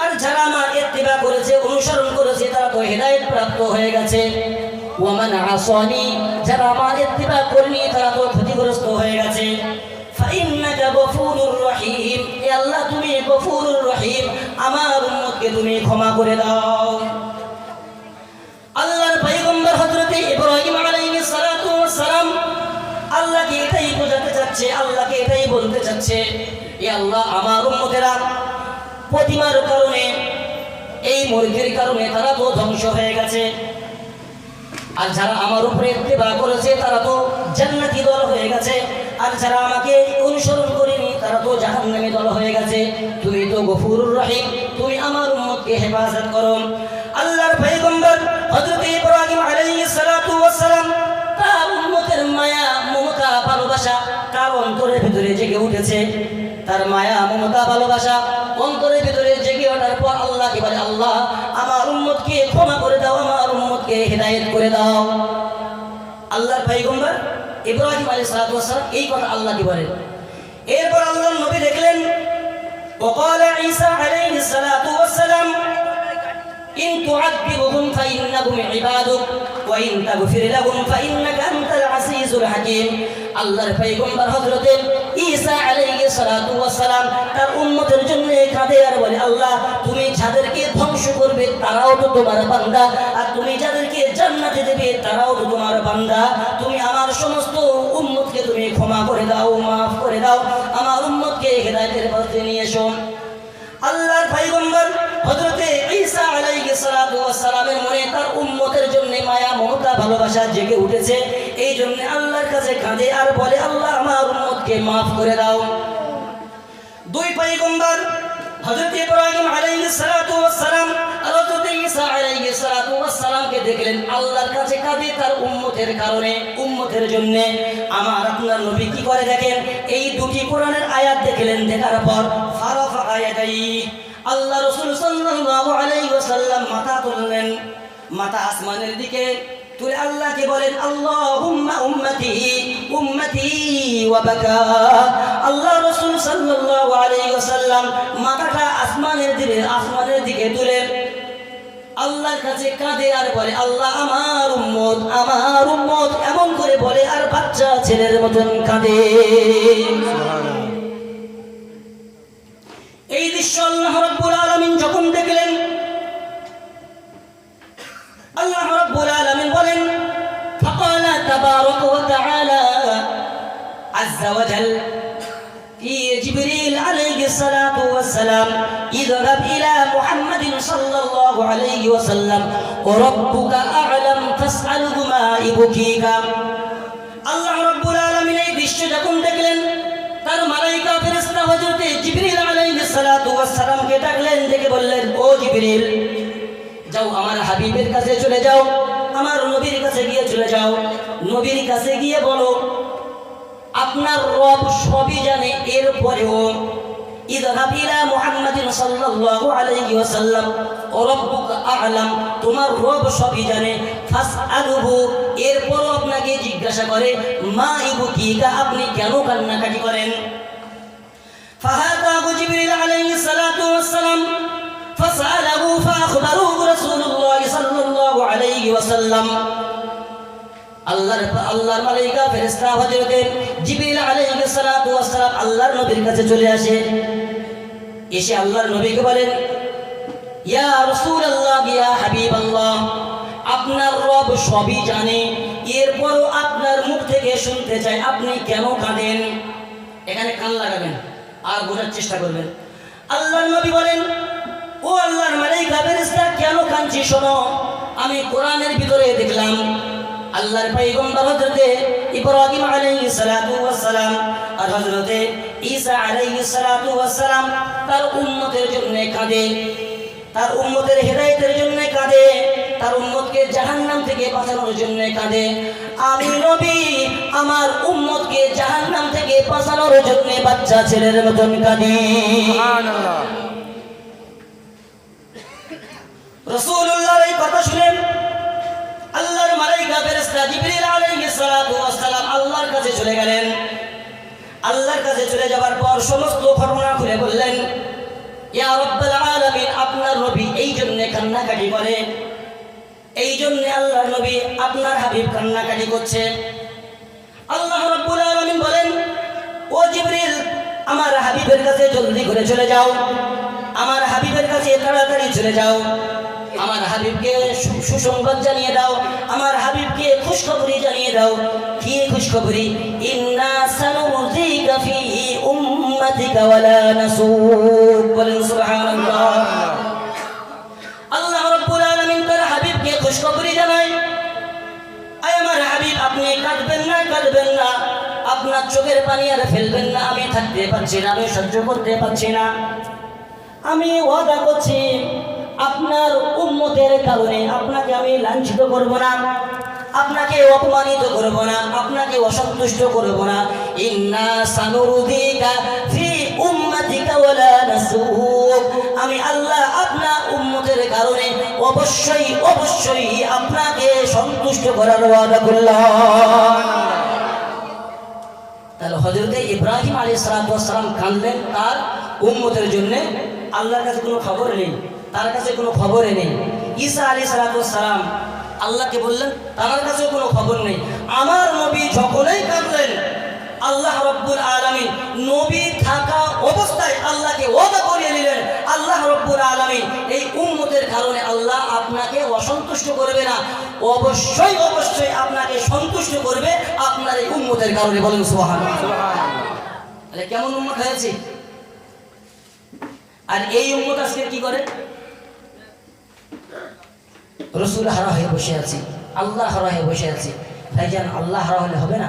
আর যারা আমার ইত্তিবা করেছে, অনুসরণ করেছে, তারা তো হেদায়েত প্রাপ্ত হয়ে গেছে। ওমান আসানি, যারা আমার ইত্তিবা করেনি তারা তো ক্ষতিগ্রস্ত হয়ে গেছে। ফাইন্নাকা গফুরুর রহিম, এ আল্লাহ তুমি গফুরুর রহিম, আমার উম্মতকে তুমি ক্ষমা করে দাও। আল্লাহর পয়গম্বর হযরত ইব্রাহিম আলাইহিস সালাতু ওয়াস সালাম আল্লাহকে এটাই বোঝাতে চাচ্ছে, আল্লাহকে এটাই বলতে চাচ্ছে, এ আল্লাহ আমার উম্মতেরা প্রতিমার কারণে, এই মূর্তির কারণে তারা তো ধ্বংস হয়ে গেছে, আর যারা আমার উপরে ইত্তিবা করেছে তারা তো জান্নাতি দল হয়ে গেছে, আর যারা আমাকে অনুসরণ করেনি তারা তো জাহান্নামী দল হয়ে গেছে। তুমি তো গফুরুর রহিম, তুমি আমার উম্মতকে হেফাজত করো। আল্লাহর পয়গম্বর হযরত ইব্রাহিম আলাইহিস সালাতু ওয়াস সালাম তার উম্মতের মায়া মমতা ভালোবাসা তার অন্তরের ভিতরে জেগে উঠেছে, তার মায়া মমতা ভালোবাসা অন্তরের ভিতরে জেগে ওঠার পর আল্লাহ কি বলে, আল্লাহ আমার উম্মতকে ক্ষমা করে দাও, আমার উম্মতকে হেদায়েত করে দাও। আল্লাহর পয়গম্বর ইব্রাহিম আলাইহিস সালাতু ওয়াস সালাম এই কথা আল্লাহকে বলেন। এরপর আল্লাহর নবী দেখলেন, وقال عيسى عليه الصلاة والسلام إن تعذبهم فإنهم عبادك وإن تغفر لهم فإنك أنت العزيز الحكيم। আল্লাহর পয়গম্বর হযরত ঈসা আলাইহিস সালাতু ওয়াস সালাম তার উম্মতের জন্য কাঁদে আর বলে, আল্লাহ তুমি যাদেরকে ধ্বংস করবে তারাও তো তোমার বান্দা, আর তুমি যাদেরকে জান্নাতে দেবে তারাও তো তোমার বান্দা। তুমি আমার সমস্ত উম্মতকে তুমি ক্ষমা করে দাও, মাফ করে দাও, আমার উম্মতকে হেদায়েতের পথে নিয়ে এসো। আল্লাহর পয়গম্বর হযরত ঈসা আলাইহিস সালাতু ওয়াস সালামের মনে তার উম্মতের জন্য মায়া মমতা ভালোবাসা জেগে উঠেছে, এই জন্য আল্লাহর কাছে কাঁদে আর বলে, আল্লাহ আমার উম্মতকে মাফ করে দাও। দুই পয়গম্বর হযরত ইব্রাহিম আলাইহিস সালাতু ওয়াস সালাম আর হযরত ঈসা আলাইহিস সালাতু ওয়াস সালামকে দেখলেন আল্লাহর কাছে কাঁদে তার উম্মতের কারণে, উম্মতের জন্য। আমার আপনার নবী কি করে দেখেন, এই দুটি কোরআনের আয়াত দেখলেন, দেখার পর ফারাফা আয়াতাই, আল্লাহ রাসূল সাল্লাল্লাহু আলাইহি ওয়াসাল্লাম মাথা তুললেন, মাথা আসমানের দিকে তুলে আল্লাহকে বলেন, আল্লাহুম্মা উম্মতি উম্মতি ওয়া বাকা। আল্লাহ রাসূল সাল্লাল্লাহু আলাইহি ওয়াসাল্লাম মাথাটা আসমানের দিকে তুলে আল্লাহর কাছে কাঁদে আর বলে, আল্লাহ আমার উম্মত, আমার উম্মত, এমন করে বলে আর বাচ্চা ছেলের মতন কাঁদে। এই দৃশ্য আল্লাহ রাব্বুল আলামিন যখন দেখলেন, আল্লাহ রাব্বুল আলামিন বলেন, ফাকালা তাবারাকা ওয়া তাআলা আযজা ওয়া জাল في جبريل عليه الصلاة والسلام اذهب إلى محمد صلى الله عليه وسلم وربك أعلم فاسأله ما يبكيك। আল্লাহ রাব্বুল আলামিন এই দৃশ্য যখন দেখলেন, তার মালায়েকা ফেরেশতা হযরত জিবরিল আলাইহিস সালাতু ওয়াস সালামকে ডাকলেন, ডেকে বললেন, ও জিবরিল, যাও আমার হাবিবের কাছে চলে যাও, আমার নবীর কাছে গিয়ে চলে যাও, নবীর কাছে গিয়ে বলো আপনার রব সবই জানে, এরপরেও ইযহাব ইলা মুহাম্মাদিন সাল্লাল্লাহু আলাইহি ওয়াসাল্লাম ওয়া রাব্বুকা আ'লাম, তোমার রব সবই জানে, ফাসআলুহু, এরপরও আপনাকে জিজ্ঞাসা করে, মা ইবুকিকা, আপনি কেন কান্নাকাটি করেন। ফাহাতাহু জিবরিল আলাইহিস সালাতু ওয়াস সালাম ফাসআলাহু ফাআখবারুহু রাসূলুল্লাহ সাল্লাল্লাহু আলাইহি ওয়াসাল্লাম। আল্লাহর মালায়েকা ফেরেশতা হযরত জিবরিল আলাইহিস সালাতু ওয়াস সালাম আল্লাহর নবীর কাছে চলে আসে, এসে আল্লাহর নবীকে বলেন, ইয়া রাসূলুল্লাহ, ইয়া হাবিবাল্লাহ, আপনার রব সবই জানে, এরপরও আপনার মুখ থেকে শুনতে চাই আপনি কেন কাঁদেন। এখানে কান লাগাবেন আর বোঝার চেষ্টা করবেন। আল্লাহর নবী বলেন, ও আল্লাহর মালায়েকা ফেরেশতা কেন কাঁদছি শোনো। আমি কোরআনের ভিতরে দেখলাম আল্লাহর পয়গম্বর হযরতে ইব্রাহিম আলাইহিস সালাতু ওয়াস সালাম আর হযরতে ঈসা আলাইহিস সালাতু ওয়াস সালাম তার উম্মতের জন্য কাঁদে, তার উম্মতের হেদায়েতের জন্য কাঁদে, তার উম্মতকে জাহান্নাম থেকে বাঁচানোর জন্য কাঁদে। আমি নবী আমার উম্মতকে জাহান্নাম থেকে বাঁচানোর জন্য বাচ্চা ছেলের মতন কাঁদি। সুবহানাল্লাহ। রাসূলুল্লাহর এই কথা শুনে আল্লাহর মালায়েকা ফেরেশতা জিবরিল আলাইহিস সালাতু ওয়াস সালাম আল্লাহর কাছে চলে গেলেন। আল্লাহর কাছে চলে যাওয়ার পর সমস্ত ঘটনা খুলে বললেন, ইয়া রাব্বাল আলামিন, আপনার নবী এই জন্য কান্নাকাটি করে, এই জন্য আল্লাহর নবী আপনার হাবিব কান্নাকাটি করছে। আল্লাহ রাব্বুল আলামিন বলেন, ও জিবরিল আমার হাবিবের কাছে জলদি করে চলে যাও, আমার হাবিবের কাছে তাড়াতাড়ি চলে যাও, আমার হাবিবকে সুসংবাদ জানিয়ে দাও, আমার হাবিবকে খুশখবরি জানিয়ে দাও। কি খুশখবরি? ইন্না সানুযিকা ফি উম্মাতিকা ওয়ালা নাসুক। বলেন সুবহানাল্লাহ। আল্লাহ রাব্বুল আলামিন তার হাবিবকে খুশখবরি জানায়, আয় আমার হাবিব আপনি কাঁদবেন না, কাঁদবেন না, আপনার চোখের পানি আর ফেলবেন না, আমি থাকতে পারছি না, আমি সহ্য করতে পারছি না। আমি ওয়াদা করছি আপনার উম্মতের কারণে আপনাকে আমি লাঞ্ছিত করব না, আপনাকে অপমানিত করব না, আপনাকে অসন্তুষ্ট করব না। ইন্না সানুরদিকা ফি উম্মাতিকা ওয়ালা নাসুক। আমি আল্লাহ আপনার উম্মতের কারণে অবশ্যই অবশ্যই আপনাকে সন্তুষ্ট করার ওয়াদা করলাম। তাহলে হযরতে ইব্রাহিম আলাইহিস সালাতু ওয়াস সালাম কাঁদলেন তার উম্মতের জন্য। আল্লাহর কাছে কোনো খবর নেই, তার কাছে কোনো খবরে নেই। ঈসা আলাইহিস সালাতু ওয়াস সালাম আল্লাহকে বললেন, তার কাছে কোনো খবর নেই। আমার নবী যখনই কাঁদলেন আল্লাহ রাব্বুল আলামিন নবী থাকা অবস্থায় আল্লাহকে ওয়াদা করিয়ে নিলেন, আল্লাহ রাব্বুল আলামিন এই উম্মতের কারণে আল্লাহ আপনাকে অসন্তুষ্ট করবে না, অবশ্যই অবশ্যই আপনাকে সন্তুষ্ট করবে আপনার এই উম্মতের কারণে। বলেন সুবহানাল্লাহ। তাহলে কেমন উম্মত হয়েছে? আর এই উম্মত আজকে কি করে? রাসূল হারা হয়ে বসে আছি, আল্লাহ হারা হয়ে বসে আছি। ভাইজান আল্লাহ হারা হলে হবে না।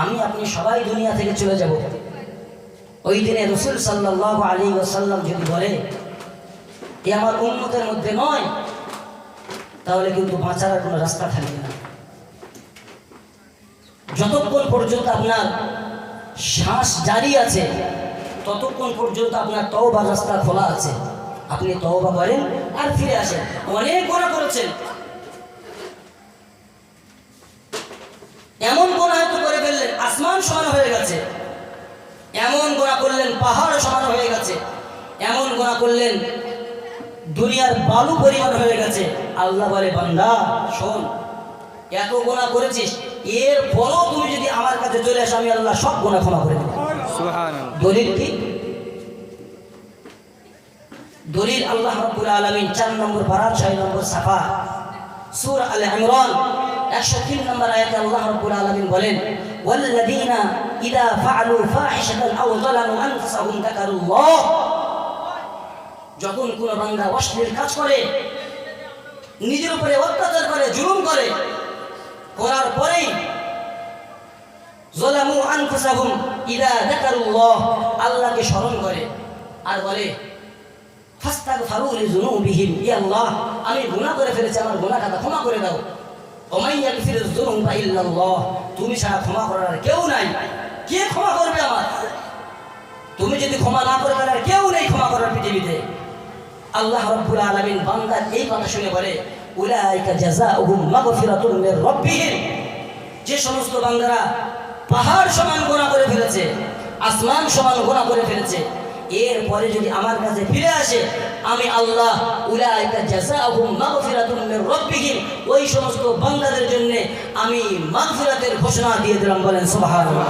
আমি আপনি সবাই দুনিয়া থেকে চলে যাব। ওই দিনে রাসূল সাল্লাল্লাহু আলাইহি ওয়াসাল্লাম যদি বলে এ আমার উম্মতের মধ্যে নয়, তাহলে কিন্তু বাঁচার কোনো রাস্তা থাকবে না। যতক্ষণ পর্যন্ত আপনার শ্বাস জারি আছে ততক্ষণ পর্যন্ত আপনার তওবার রাস্তা খোলা আছে। আপনি তওবা করেন আর ফিরে আসেন। অনেক গুনাহ করেছেন, এমন গুনাহ হয়তো করে ফেললেন আসমান সমান হয়ে গেছে, এমন গুনাহ করলেন পাহাড় সমান হয়ে গেছে, এমন গুনাহ করলেন দুনিয়ার বালু পরিমাণ হয়ে গেছে। আল্লাহ বলে, বান্দা শোন, এত গুনাহ করেছিস, এর পরও তুমি যদি আমার কাছে চলে আসো আমি আল্লাহ সব গুনাহ ক্ষমা করে দেব। সুবহানাল্লাহ। দলিল কি? দলিল আল্লাহ রাব্বুল আলামিন 4 নম্বর পারা 6 নম্বর সাফা সূরা আলে ইমরান 103 নম্বর আয়াতে আল্লাহ রাব্বুল আলামিন বলেন, ওয়াল্লাযীনা ইযা ফাআলু ফাহিশাতান আও যালামু আনফুসাহুম যাকারুল্লাহ। যখন কোন বান্দা অশ্লীল কাজ করে, নিজের উপরে অত্যাচার করে, জুলুম করে, করার পরেই যালামু আনফুসাহুম ইযা যাকারুল্লাহ, আল্লাহকে স্মরণ করে আর বলে ফাস্তাগফিরু লিযুনুবিহিম, ইয়া আল্লাহ আমি গুনাহ করে ফেলেছি, আমার গুনাহ খাতা ক্ষমা করে দাও। ওয়া ইয়াগফিরুয যুনুবা ইল্লাল্লাহ, তুমি ছাড়া ক্ষমা করার কেউ নাই। কে ক্ষমা করবে আমার? তুমি যদি ক্ষমা না করবে আর কেউ নেই ক্ষমা করার পৃথিবীতে। আল্লাহ রাব্বুল আলামিন বান্দার এই কথা শুনে বলে, উলাইকা জাযাউহুম মাগফিরাতুন মির রাব্বিহিম। যে সমস্ত বান্দারা পাহাড় সমান গুনাহ করে ফেলেছে, আসমান সমান গুনাহ করে ফেলেছে, এরপরে যদি আমার কাছে ফিরে আসে আমি আল্লাহ উলাইকা জাযাউহুম মাগফিরাতুন মির রাব্বিহিম, ওই সমস্ত বান্দাদের জন্য আমি মাগফিরাতের ঘোষণা দিয়ে দিলাম। বলেন সুবহানাল্লাহ।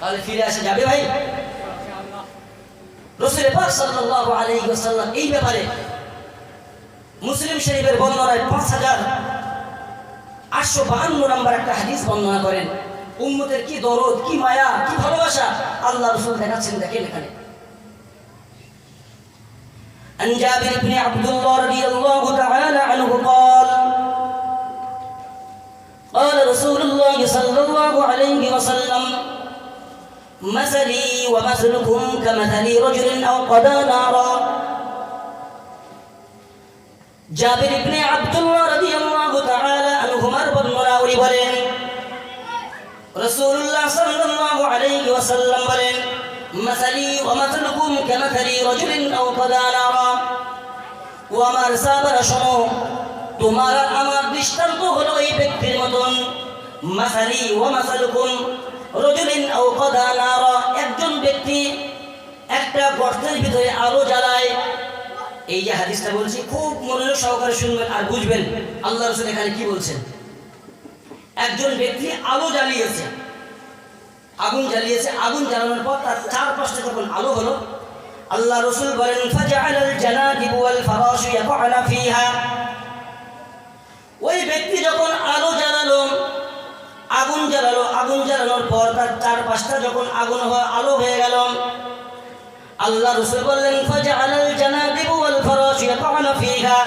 তাহলে ফিরে আসা যাবে ভাই? রাসূল পাক সাল্লাল্লাহু আলাইহি ওয়াসাল্লাম এই ব্যাপারে মুসলিম শরীফের বর্ণনায় 5080 852 নম্বর একটা হাদিস বর্ণনা করেন। উম্মতের কি দরদ, কি মায়া, কি ভালোবাসা আল্লাহ রাসূল দেখাচ্ছেন। দেখেন এখানে عن جابر بن عبد الله رضي الله تعالى عنه قال قال رسول الله صلى الله عليه وسلم مثلي ومثلكم كمثل رجل أوقد نارا জাবির ইবনে আব্দুল্লাহ রাদিয়াল্লাহু তাআলা আনহুমার বর্ণনায় বলেন রাসূলুল্লাহ সাল্লাল্লাহু আলাইহি ওয়াসাল্লাম বলেন মাসালি ওয়া মাসালুকুম কামাসালি রাজুলিন আওকাদা নারা। ও আমার সাহাবারা শোনো, তোমার আমার দৃষ্টান্ত হলো এই ব্যক্তির মতন। মাসালি ওয়া মাসালুকুম রাজুলিন আওকাদা নারা, একজন ব্যক্তি একটা গর্তের ভিতরে আলো জ্বালায়। এই যে হাদিসটা বলছি খুব মনোযোগ সহকারে শুনবেন আর বুঝবেন আল্লাহ রাসূল এখানে কি বলছেন। একজন ব্যক্তি আলো জ্বালিয়েছে, আগুন জ্বালিয়েছে, আগুন জ্বালানোর পর তার চারপাশে যখন আলো হলো, আল্লাহ রাসূল বলেন ফাজআলাল জানাদিবু ওয়াল ফারাশু ইয়াকুনা ফিহা। ওই ব্যক্তি যখন আলো জ্বালালো, আগুন জ্বালালো, আগুন জ্বালানোর পর তার চারপাশটা যখন আলো হয়ে গেল, আল্লাহ রাসূল বললেন ফাজআলাল জানাদিবু ওয়াল ফারাশু ইয়াকুনা ফিহা।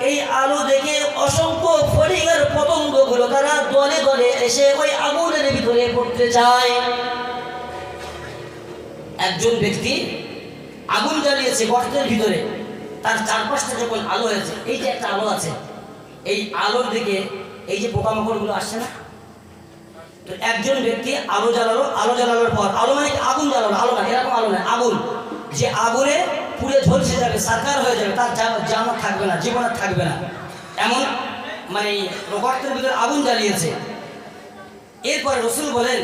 এই আলো দেখে অসংখ্য ফড়িংয়ের পতঙ্গগুলো তারা দলে দলে এসে ওই আগুনের ভিতরে পড়তে চায়। একজন ব্যক্তি আগুন জ্বালিয়েছে গর্তের ভিতরে, তার চারপাশটা যখন আলো হয়েছে, এই যে একটা আলো আছে, এই আলোর দিকে এই যে পোকামাকড়গুলো আসছে না, তো একজন ব্যক্তি আলো জ্বালালো, আলো জ্বালানোর পর, আলো মানে আগুন জ্বালালো, আলো না এরকম আলো না, আগুন, যে আগুনে পুড়ে ঝলসে যাবে, সারকার হয়ে যাবে, তার জানা থাকবে না, জীবন আর থাকবে না, এমন মানে গর্তের ভিতরে আগুন জ্বালিয়েছে। এরপরে রাসূল বলেন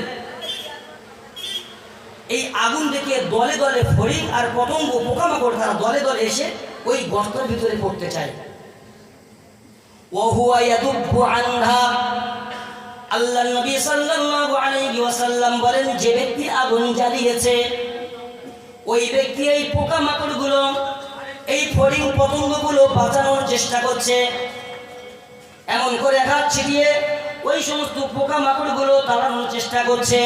এই আগুন দেখে দলে দলে ফড়িং আর পতঙ্গ পোকামাকড় তারা দলে দলে এসে ওই গর্তের ভিতরে পড়তে চায়। ওয়া হুয়া ইয়াদুব্বু আনহা। আল্লাহ নবী সাল্লাল্লাহু আলাইহি ওয়াসাল্লাম বলেন যে ব্যক্তি আগুন জ্বালিয়েছে ওই ব্যক্তি এই পোকামাকড়গুলো, এই ফড়িং পতঙ্গগুলো বাঁচানোর চেষ্টা করছে, এমন করে হাত ছিটিয়ে ওই সমস্ত পোকামাকড়গুলো তাড়ানোর চেষ্টা করছে।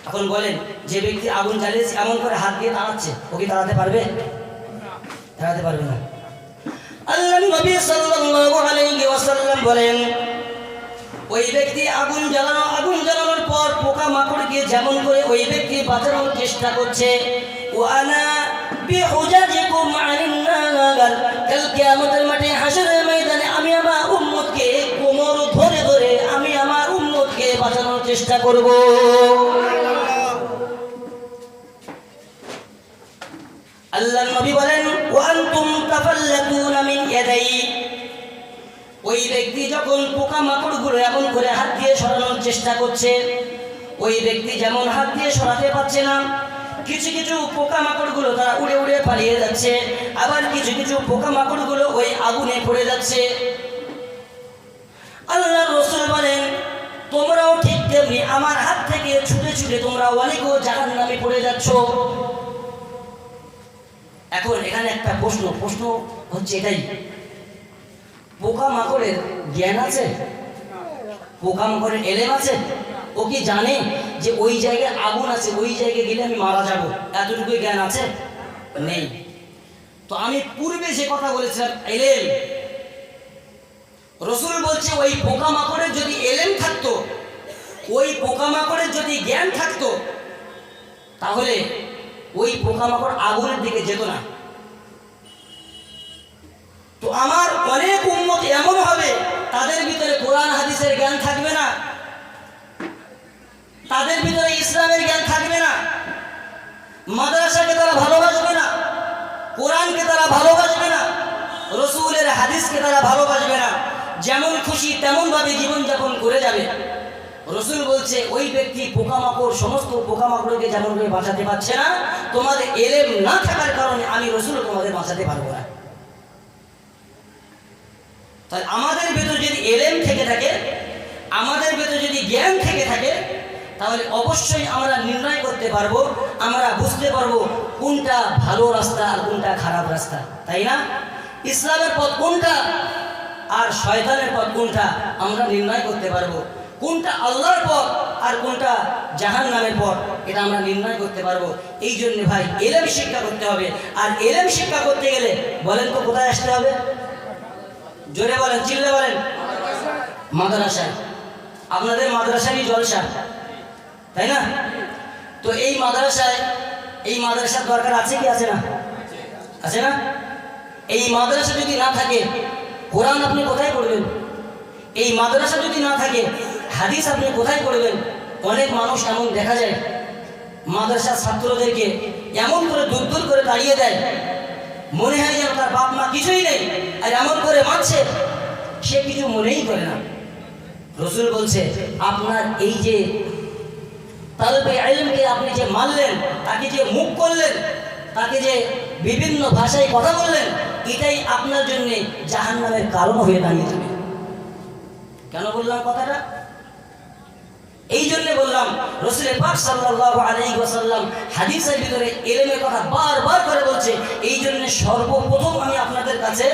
এখন বলেন যে ব্যক্তি আগুন জ্বালিয়েছে এমন করে হাত দিয়ে তাড়াচ্ছে, ও কি তাড়াতে পারবে? তাড়াতে পারবে না। আল্লাহ নবী সাল্লাল্লাহু আলাইহি ওয়াসাল্লাম বলেন ওই ব্যক্তি আগুন জ্বালানোর পর পোকামাকড়কে যেমন করে ওই ব্যক্তি বাঁচানোর চেষ্টা করছে, ওয়ানা বিহুজাজিকুম আনিন নার, কাল কিয়ামতের মাঠে হাসরের ময়দানে আমি আমার উম্মতকে কোমর ধরে ধরে আমি আমার উম্মতকে বাঁচানোর চেষ্টা করব। আল্লাহ নবী বলেন ওয়া আনতুম তাফাল্লাতুনা মিন ইয়াদাই। ওই ব্যক্তি যখন পোকামাকড়গুলো এমন করে হাত দিয়ে সরানোর চেষ্টা করছে, ওই ব্যক্তি যেমন হাত দিয়ে সরাতে পারছে না, কিছু কিছু পোকামাকড়গুলো তারা উড়ে উড়ে পালিয়ে যাচ্ছে, আবার কিছু কিছু পোকামাকড়গুলো ওই আগুনে পড়ে যাচ্ছে। আল্লাহর রাসূল বলেন তোমরাও ঠিক তেমনি আমার হাত থেকে ছুটে ছুটে তোমরা অনেকও জাহান্নামে পড়ে যাচ্ছ। এখন এখানে একটা প্রশ্ন হচ্ছে এটাই, পোকামাকড়ের জ্ঞান আছে? পোকামাকড়ের এলেম আছে? ও কি জানে যে ওই জায়গায় আগুন আছে, ওই জায়গায় গেলে আমি মারা যাব? এতটুকু জ্ঞান আছে? নেই। তো আমি পূর্বে যে কথা বলেছিলাম এলেম, রাসূল বলছে ওই পোকামাকড়ের যদি এলেম থাকতো, ওই পোকামাকড়ের যদি জ্ঞান থাকতো, তাহলে ওই পোকামাকড় আগুনের দিকে যেত না। তো আমার অনেক উম্মত এমন হবে তাদের ভিতরে কোরআন হাদিসের জ্ঞান থাকবে না, তাদের ভিতরে ইসলামের জ্ঞান থাকবে না, মাদ্রাসাকে তারা ভালোবাসবে না, কোরআনকে তারা ভালোবাসবে না, রাসূলের হাদিসকে তারা ভালোবাসবে না, যেমন খুশি তেমন ভাবে জীবনযাপন করে যাবে। রাসূল বলছে ওই ব্যক্তি পোকামাকড়, সমস্ত পোকামাকড়কে যেমন করে বাঁচাতে পারছে না, তোমাদের এলেম না থাকার কারণে আমি রাসূল তোমাদের বাঁচাতে পারবো না। তাহলে আমাদের ভেতর যদি এলেম থেকে থাকে, আমাদের ভেতর যদি জ্ঞান থেকে থাকে, তাহলে অবশ্যই আমরা নির্ণয় করতে পারবো, আমরা বুঝতে পারবো কোনটা ভালো রাস্তা আর কোনটা খারাপ রাস্তা, তাই না? ইসলামের পথ কোনটা আর শয়তানের পথ কোনটা আমরা নির্ণয় করতে পারবো। কোনটা আল্লাহর পথ আর কোনটা জাহান্নামের পথ এটা আমরা নির্ণয় করতে পারবো। এই জন্য ভাই ইলম শিক্ষা করতে হবে। আর ইলম শিক্ষা করতে গেলে বলেন তো কোথায় আসতে হবে? জোরে বলেন, চিল্লে বলেন। মাদ্রাসায়। আপনাদের মাদ্রাসারই জলসা, তাই না? তো এই মাদ্রাসার দরকার আছে কি আছে না? আছে না? এই মাদ্রাসা যদি না থাকে কোরআন আপনি কোথায় পড়বেন? এই মাদ্রাসা যদি না থাকে হাদিস আপনি কোথায় পড়বেন? অনেক মানুষ এমন দেখা যায় মাদ্রাসার ছাত্রদেরকে এমন করে দূর দূর করে দাঁড়িয়ে দেয়, মনে হয় যেন তার বাপ মা কিছুই নেই, আর এমন করে মারছে সে কিছু মনেই করে না। রাসূল বলছে আপনার এই যে তালবে ইলমকে আপনি যে মারলেন, তাকে যে মুখ করলেন, তাকে যে বিভিন্ন ভাষায় কথা বললেন, এটাই আপনার জন্য জাহান্নামের কারণ হয়ে দাঁড়িয়ে যাবে। কেন বললাম কথাটা? এই জন্য বললাম রাসূল পাক সাল্লাল্লাহু আলাইহি ওয়াসাল্লাম হাদিসের ভিতরে ইলমের কথা বারবার করে বলছে। এই জন্য সর্বপ্রথম আমি আপনাদের কাছে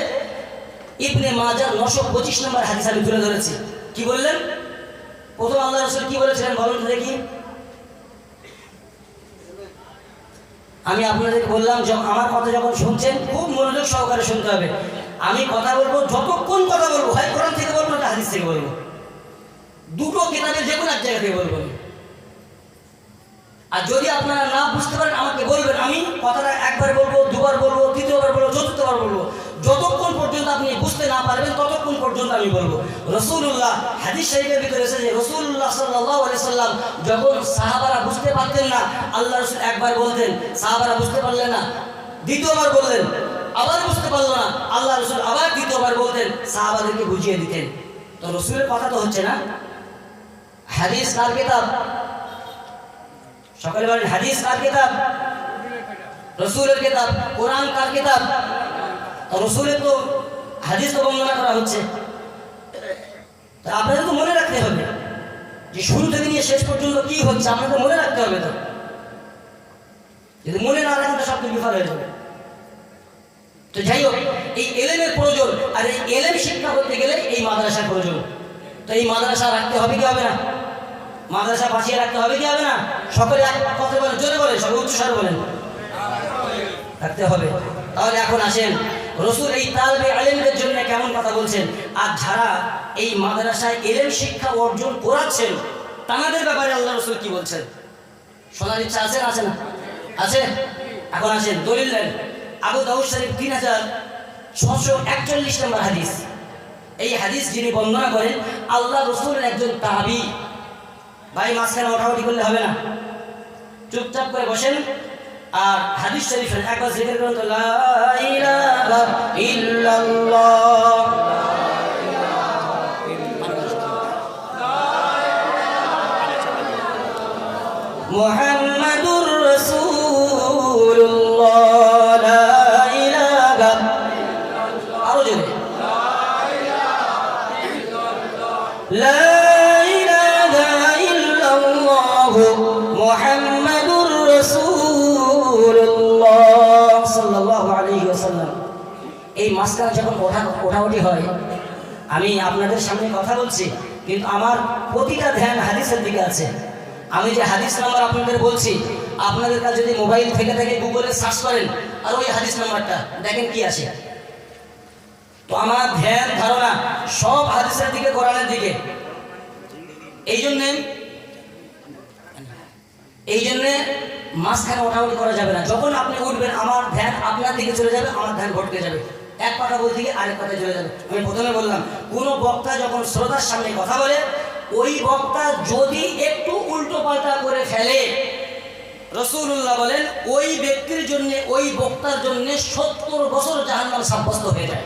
ইবনে মাজাহ 925 নম্বর হাদিস আমি তুলে ধরেছি। কি বললেন? প্রথম আল্লাহ রাসূল কি বলেছিলেন বলুন তো দেখি। আমি আপনাদেরকে বললাম আমার কথা যখন শুনছেন খুব মনোযোগ সহকারে শুনতে হবে। আমি কথা বলবো, যতক্ষণ কথা বলবো হয় কোরআন থেকে বলবো না হাদিস থেকে বলবো, দুটো কিতাবের যে কোনো এক জায়গা থেকে বলবো। আর যদি আপনারা না বুঝতে পারেন আমাকে বলবেন, আমি কথাটা একবার বলবো, দুবার বলবো, তৃতীয়বার বলবো, চতুর্থবার বলবো। যতক্ষণ পর্যন্ত আপনি বুঝতে না পারবেন ততক্ষণ পর্যন্ত আমি বলবো। রাসূলুল্লাহ হাদিস শরীফের ভিতরে এসেছে রাসূলুল্লাহ সাল্লাল্লাহু আলাইহি সাল্লাম যখন সাহাবারা বুঝতে পারতেন না, আল্লাহ রাসূল একবার বলতেন, সাহাবারা বুঝতে পারলেন না, দ্বিতীয়বার বললেন, আবার বুঝতে পারলো না, আল্লাহ রাসূল আবার দ্বিতীয়বার বলতেন, সাহাবাদেরকে বুঝিয়ে দিতেন। তো রাসূলের কথা তো হচ্ছে না। হাদিস কার কিতাব? সকলে বলেন হাদিস কার কিতাব? রাসূলের কিতাব। কোরআন কার কিতাব? রাসূলের তো হাদিস তো বর্ণনা করা হচ্ছে। তা আপনাদের তো মনে রাখতে হবে যে শুরু থেকে নিয়ে শেষ পর্যন্ত কি হচ্ছে, আপনাদের মনে রাখতে হবে। তো যদি মনে না রাখেন তো সব কিছু বিফল হয়ে যাবে। তো যাই হোক, এই ইলমের প্রয়োজন, আর এই ইলম শিক্ষা করতে গেলে এই মাদ্রাসার প্রয়োজন। তো এই মাদ্রাসা রাখতে হবে কি হবে না? মাদ্রাসা বাঁচিয়ে রাখতে হবে কি হবে না? সকলে এক কথা বলেন, জোরে বলেন, সবাই উচ্চস্বরে বলেন, রাখতে হবে। তাহলে এখন আসেন রাসূল এই তালবে ইলমদের জন্য কেমন কথা বলছেন, আর যারা এই মাদ্রাসায় ইলম শিক্ষা অর্জন করাচ্ছেন তাদের ব্যাপারে আল্লাহ রাসূল কি বলছেন শোনার ইচ্ছা আছে না? আছে না? আছে। এখন আসেন দলিল দেন। আবু দাউদ শরীফ 3641 নম্বর হাদিস। এই হাদিস যিনি বর্ণনা করেন আল্লাহ রাসূলের একজন তাবী। ভাই মাঝখানে ওঠাউঠি করলে হবে না, চুপচাপ করে বসেন আর হাদিস শরীফ একবার জিকির করুন তো, লা ইলাহা ইল্লাল্লাহ মুহাম্মাদুর রাসূলুল্লাহ, লা ইলাহা আরো জোরে, লা মুহাম্মাদুর রাসূলুল্লাহ সাল্লাল্লাহু আলাইহি ওয়াসাল্লাম। এই মাসখানে যখন ওঠাউঠি হয়, আমি আপনাদের সামনে কথা বলছি কিন্তু আমার প্রতিটা ধ্যান হাদিসের দিকে আছে। আমি যে হাদিস নাম্বার আপনাদের বলছি, আপনাদের কাছে যদি মোবাইল থেকে গুগলে সার্চ করেন আর ওই হাদিস নাম্বারটা দেখেন কি আসে। তো আমার ধ্যান ধারণা সব হাদিসের দিকে, কোরআনের দিকে। এই জন্যে মাঝখানে ওঠাউঠি করা যাবে না। যখন আপনি উঠবেন আমার ধ্যান আপনার দিকে চলে যাবে, আমার ধ্যান ভটকে যাবে, এক কথা বলতে গিয়ে আরেক কথায় চলে যাবে। আমি প্রথমে বললাম কোনো বক্তা যখন শ্রোতার সামনে কথা বলে, ওই বক্তা যদি একটু উল্টো পাল্টা করে ফেলে, রাসূলুল্লাহ বলেন ওই ব্যক্তির জন্য, ওই বক্তার জন্য 70 বছর জাহান্নাম সাব্যস্ত হয়ে যায়।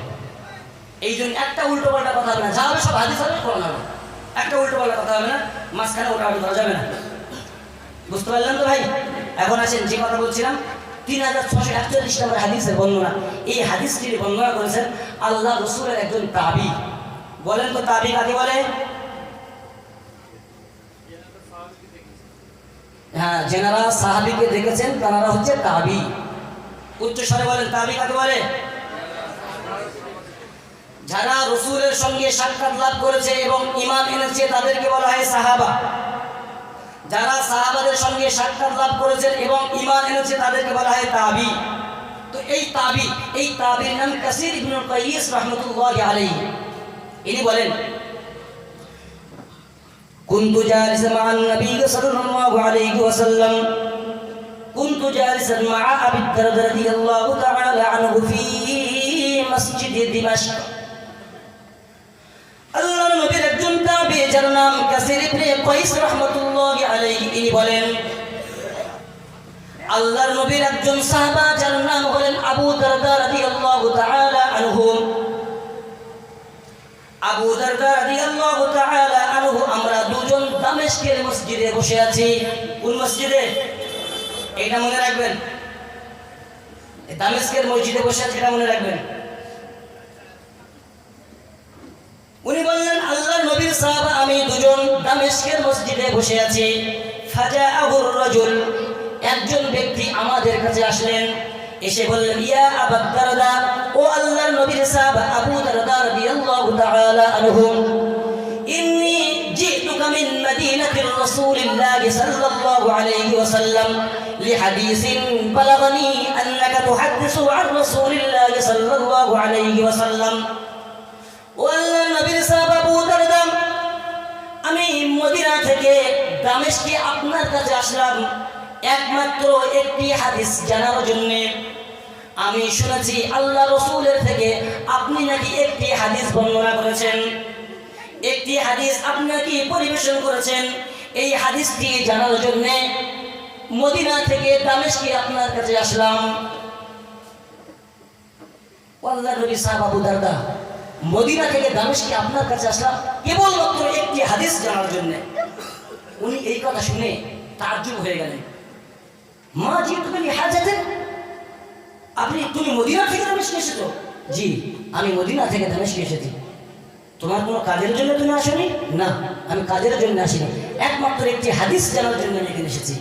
এই জন্য একটা উল্টো পাল্টা কথা হবে না, যা হবে সব হাদিস হবে, কোরআন হবে। একটা উল্টো পাল্টা কথা হবে না, মাঝখানে ওঠাউঠি করা যাবে না। বুঝতে পারলাম তো ভাই? এখন আসেন যে কথা বলছিলাম 3641 নম্বর হাদিসের বর্ণনা। এই হাদিস যিনি বর্ণনা করেছেন আল্লাহ রাসূলের একজন তাবী। বলেন তো তাবী কাকে বলে? হ্যাঁ, যারা সাহাবীকে দেখেছেন তারা হচ্ছে তাবী। উচ্চ স্বরে বলেন তাবী কাকে বলে? যারা রাসূলের সঙ্গে সাক্ষাৎ লাভ করেছে এবং ঈমান এনেছে তাদেরকে বলা হয় সাহাবা। যারা সাহাবাদের সঙ্গে সাক্ষাৎ লাভ করেছেন এবং ঈমান এনেছে তাদেরকে বলা হয় তাবি। তো এই তাবির নাম কাসির ইবনে কাইস রাহমাতুল্লাহি আলাইহি। ইনি বলেন, কুনতু জালিসান মা'আন নবী সাল্লাল্লাহু আলাইহি ওয়াসাল্লাম কুনতু জালিসান মা'a আবি দারদা রাদিয়াল্লাহু তাআলা আনহু ফি মসজিদ দিমাশক। আল্লাহর নবীর একজন তাবী যার নাম কাসির ইবনে কাইস রাহমাতুল্লাহি আলাইহি, ইনি বলেন, আল্লাহর নবীর একজন সাহাবা যার নাম হলেন আবু দারদা রাদিয়াল্লাহু তাআলা আনহু। আবু দারদা রাদিয়াল্লাহু তাআলা আনহু, আমরা দুজন দামেস্কের মসজিদে বসে আছি। কোন মসজিদে? এটা মনে রাখবেন, দামেস্কের মসজিদে বসে আছি, এটা মনে রাখবেন। উনি বললেন, আল্লাহর নবীর সাহাবা আমি দুজন দামেস্কের মসজিদে বসে আছি। ফাজাআহুর রাজুল, একজন ব্যক্তি আমাদের কাছে আসলেন, এসে বললেন, ইয়া আবু দারদা, ও আল্লাহর নবীর সাহাবা আবু দারদা রাদিয়াল্লাহু তাআলা আনহু, ইন্নী জিতুকা মিন মদিনাতির রাসূলিল্লাহি সাল্লাল্লাহু আলাইহি ওয়াসাল্লাম লিহাদিসিন বালাগানি আন্নাকা তুহাদ্দিসু আন রাসূলিল্লাহি সাল্লাল্লাহু আলাইহি ওয়াসাল্লাম। ও আল্লাহর নবীর সাহাবা আবু দারদা, আমি মদিনা থেকে দামেস্কে আপনার কাছে আসলাম একমাত্র একটি হাদিস জানার জন্য। আমি শুনেছি আল্লাহ রাসূলের থেকে আপনি নাকি একটি হাদিস বর্ণনা করেছেন, একটি হাদিস আপনি নাকি পরিবেশন করেছেন। এই হাদিসটি জানার জন্য মদিনা থেকে দামেস্কে আপনার কাছে আসলাম। আল্লাহর নবী সাহাবা আবু দারদা, মদিনা থেকে দামেস্কে আপনার কাছে আসলাম কেবলমাত্র একটি হাদিস জানার জন্য। উনি এই কথা শুনে তাজ্জুব হয়ে গেলেন। মা জি তুমি হাজাতে, তুমি মদিনা থেকে দামেস্কে এসেছো? জি, আমি মদিনা থেকে দামেস্কে এসেছি। তোমার কোনো কাজের জন্য তুমি আসনি? না, আমি কাজের জন্য আসিনি, একমাত্র একটি হাদিস জানার জন্য আমি এখানে এসেছি।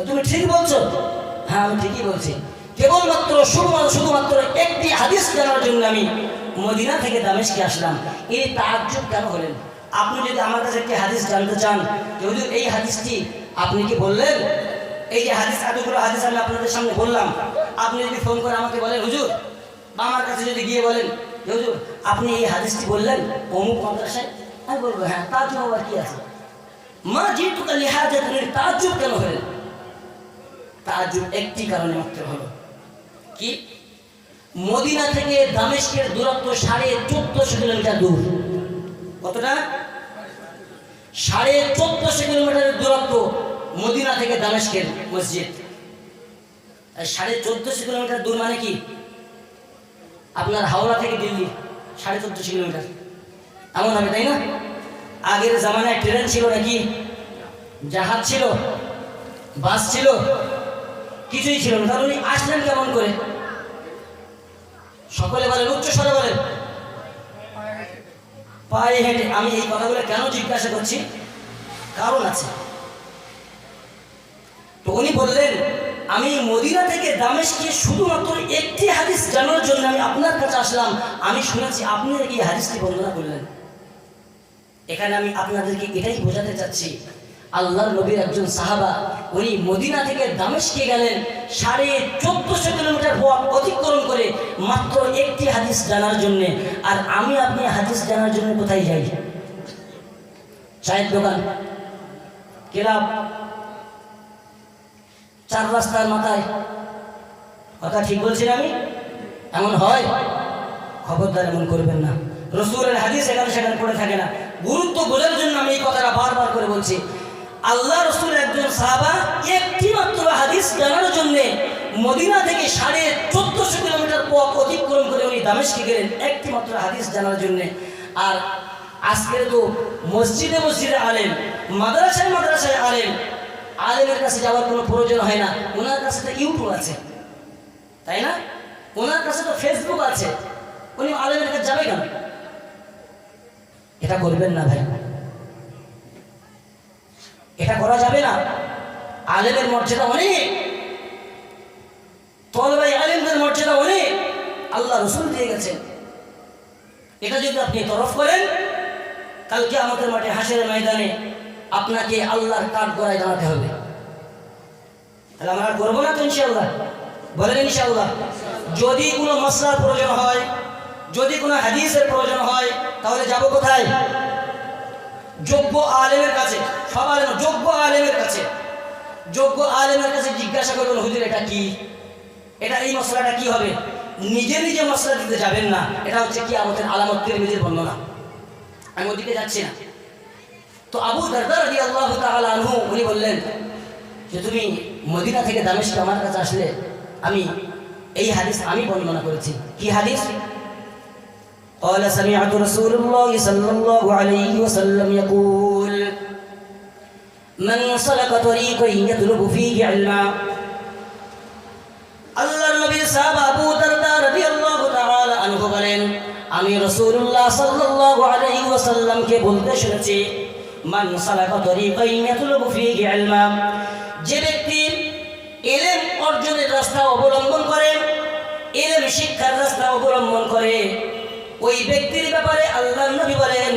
তুমি ঠিক বলছো? হ্যাঁ, আমি ঠিকই বলছি। কেবলমাত্র শুধুমাত্র একটি হাদিস জানার জন্য আমি মদিনা থেকে দামেস্কে আসলাম। এই তাজ্জুব কেন হলেন? আপনি যদি আমার কাছে একটি হাদিস জানতে চান, হুজুর এই হাদিসটি আপনি কি বললেন? এই যে হাদিস, এতগুলো হাদিস আমি আপনাদের সামনে বললাম, আপনি যদি ফোন করে আমাকে বলেন হুজুর, বা আমার কাছে যদি গিয়ে বলেন হুজুর আপনি এই হাদিসটি বললেন অমুক মাদ্রাসায়, আমি বলবো হ্যাঁ, তাজ্জুব আবার কি আছে? মা জিতুকা লিহাজাতিন, তাজ্জুব কেন হলেন? তাজ্জুব একটি কারণে মাত্র হলো, কি? মদিনা থেকে দামেস্কের দূরত্ব 1450 কিলোমিটার দূর। কতটা? 1450 কিলোমিটারের দূরত্ব মদিনা থেকে দামেস্কের মসজিদ। 1450 কিলোমিটার দূর মানে কি? আপনার হাওড়া থেকে দিল্লি 1450 কিলোমিটার, এমন হবে তাই না? আগের জামানায় ট্রেন ছিল নাকি? জাহাজ ছিল? বাস ছিল? কিছুই ছিল না। তাহলে উনি আসলেন কেমন করে? সকলে বলেন, উচ্চ স্বরে বলেন, পায়ে হেঁটে। আমি এই কথাগুলো কেন জিজ্ঞাসা করছি? কারণ আছে। তো উনি বললেন, আমি মদিনা থেকে দামেস্কে শুধুমাত্র একটি হাদিস জানার জন্য আমি আপনার কাছে আসলাম। আমি শুনেছি আপনি নাকি এই হাদিসটি বর্ণনা করলেন। এখানে আমি আপনাদেরকে এটাই বোঝাতে চাচ্ছি, আল্লাহর নবীর একজন সাহাবা, উনি মদিনা থেকে দামেস্কে গেলেন 1450 কিলোমিটার পথ অতিক্রম করে মাত্র একটি হাদিস জানার জন্য। আর আমি আপনি হাদিস জানার জন্য কোথায় যাই? চায়ের দোকান, ক্লাব, 4 রাস্তার মাথায়। কথা ঠিক বলছি আমি? এমন হয়? খবরদার এমন করবেন না। রাসূলের হাদিস এখানে সেখানে পড়ে থাকে না। গুরুত্ব বোঝার জন্য আমি এই কথাটা বারবার করে বলছি। আল্লাহ রাসূলের একজন সাহাবা একটি মাত্র হাদিস জানার জন্য মদিনা থেকে 1450 কিলোমিটার পথ অতিক্রম করে উনি দামেস্কে গেলেন একটি মাত্র হাদিস জানার জন্য। আর আজকের তো মসজিদে মসজিদে আলেম, মাদ্রাসায় মাদ্রাসায় আলেম, আলেমের কাছে যাওয়ার কোনো প্রয়োজন হয় না। ওনার কাছে তো ইউটিউব আছে, তাই না? ওনার কাছে তো ফেসবুক আছে, উনি আলেমের কাছে যাবে কেন? এটা করবেন না ভাই, এটা করা যাবে না। আলেমের মর্যাদা অনেক, তলবাই আলেমদের মর্যাদা অনেক, আল্লাহ রাসূল দিয়ে গেছেন। এটা যদি আপনি তরফ করেন, কালকে আমাদের মাঠে হাসরের ময়দানে আপনাকে আল্লাহর কাঠ গড়ায় দাঁড়াতে হবে। তাহলে আমরা করবো না তো ইনশাআল্লাহ? বলেন ইনশাআল্লাহ। যদি কোনো মসলার প্রয়োজন হয়, যদি কোনো হাদিসের প্রয়োজন হয়, তাহলে যাব কোথায়? যোগ্য আলেমের কাছে। সবার যোগ্য আলেমের কাছে, যোগ্য আলেমের কাছে জিজ্ঞাসা করবেন, হুজুর এটা কি, এটা এই মশলাটা কি হবে। নিজে নিজে মশলা দিতে যাবেন না। এটা হচ্ছে কি আমাদের আলামত তিরমিজির বর্ণনা। আমি ওদিকে যাচ্ছি না। তো আবু দারদা রাদিয়াল্লাহু তাআলা আনহু উনি বললেন যে তুমি মদিনা থেকে দামেস্ক আমার কাছে আসলে আমি এই হাদিস আমি বর্ণনা করেছি। কি হাদিস? قال سمعت رسول الله صلى الله عليه وسلم يقول من سلك طريقا يطلب فيه علما। আল্লাহর নবী সাহাবা আবু দারদা রাদিয়াল্লাহু তাআলা আনহু বলেন, আমি রাসূলুল্লাহ সাল্লাল্লাহু আলাইহি ওয়াসাল্লামকে বলতে শুনেছি, মান সালাকা তরিকান ইয়াতলুবু ফীহি ইলমা, যে ব্যক্তি ইলম অর্জনের রাস্তা অবলম্বন করে, ইলম শিক্ষার রাস্তা অবলম্বন করে, ওই ব্যক্তির ব্যাপারে আল্লাহর নবী বলেন,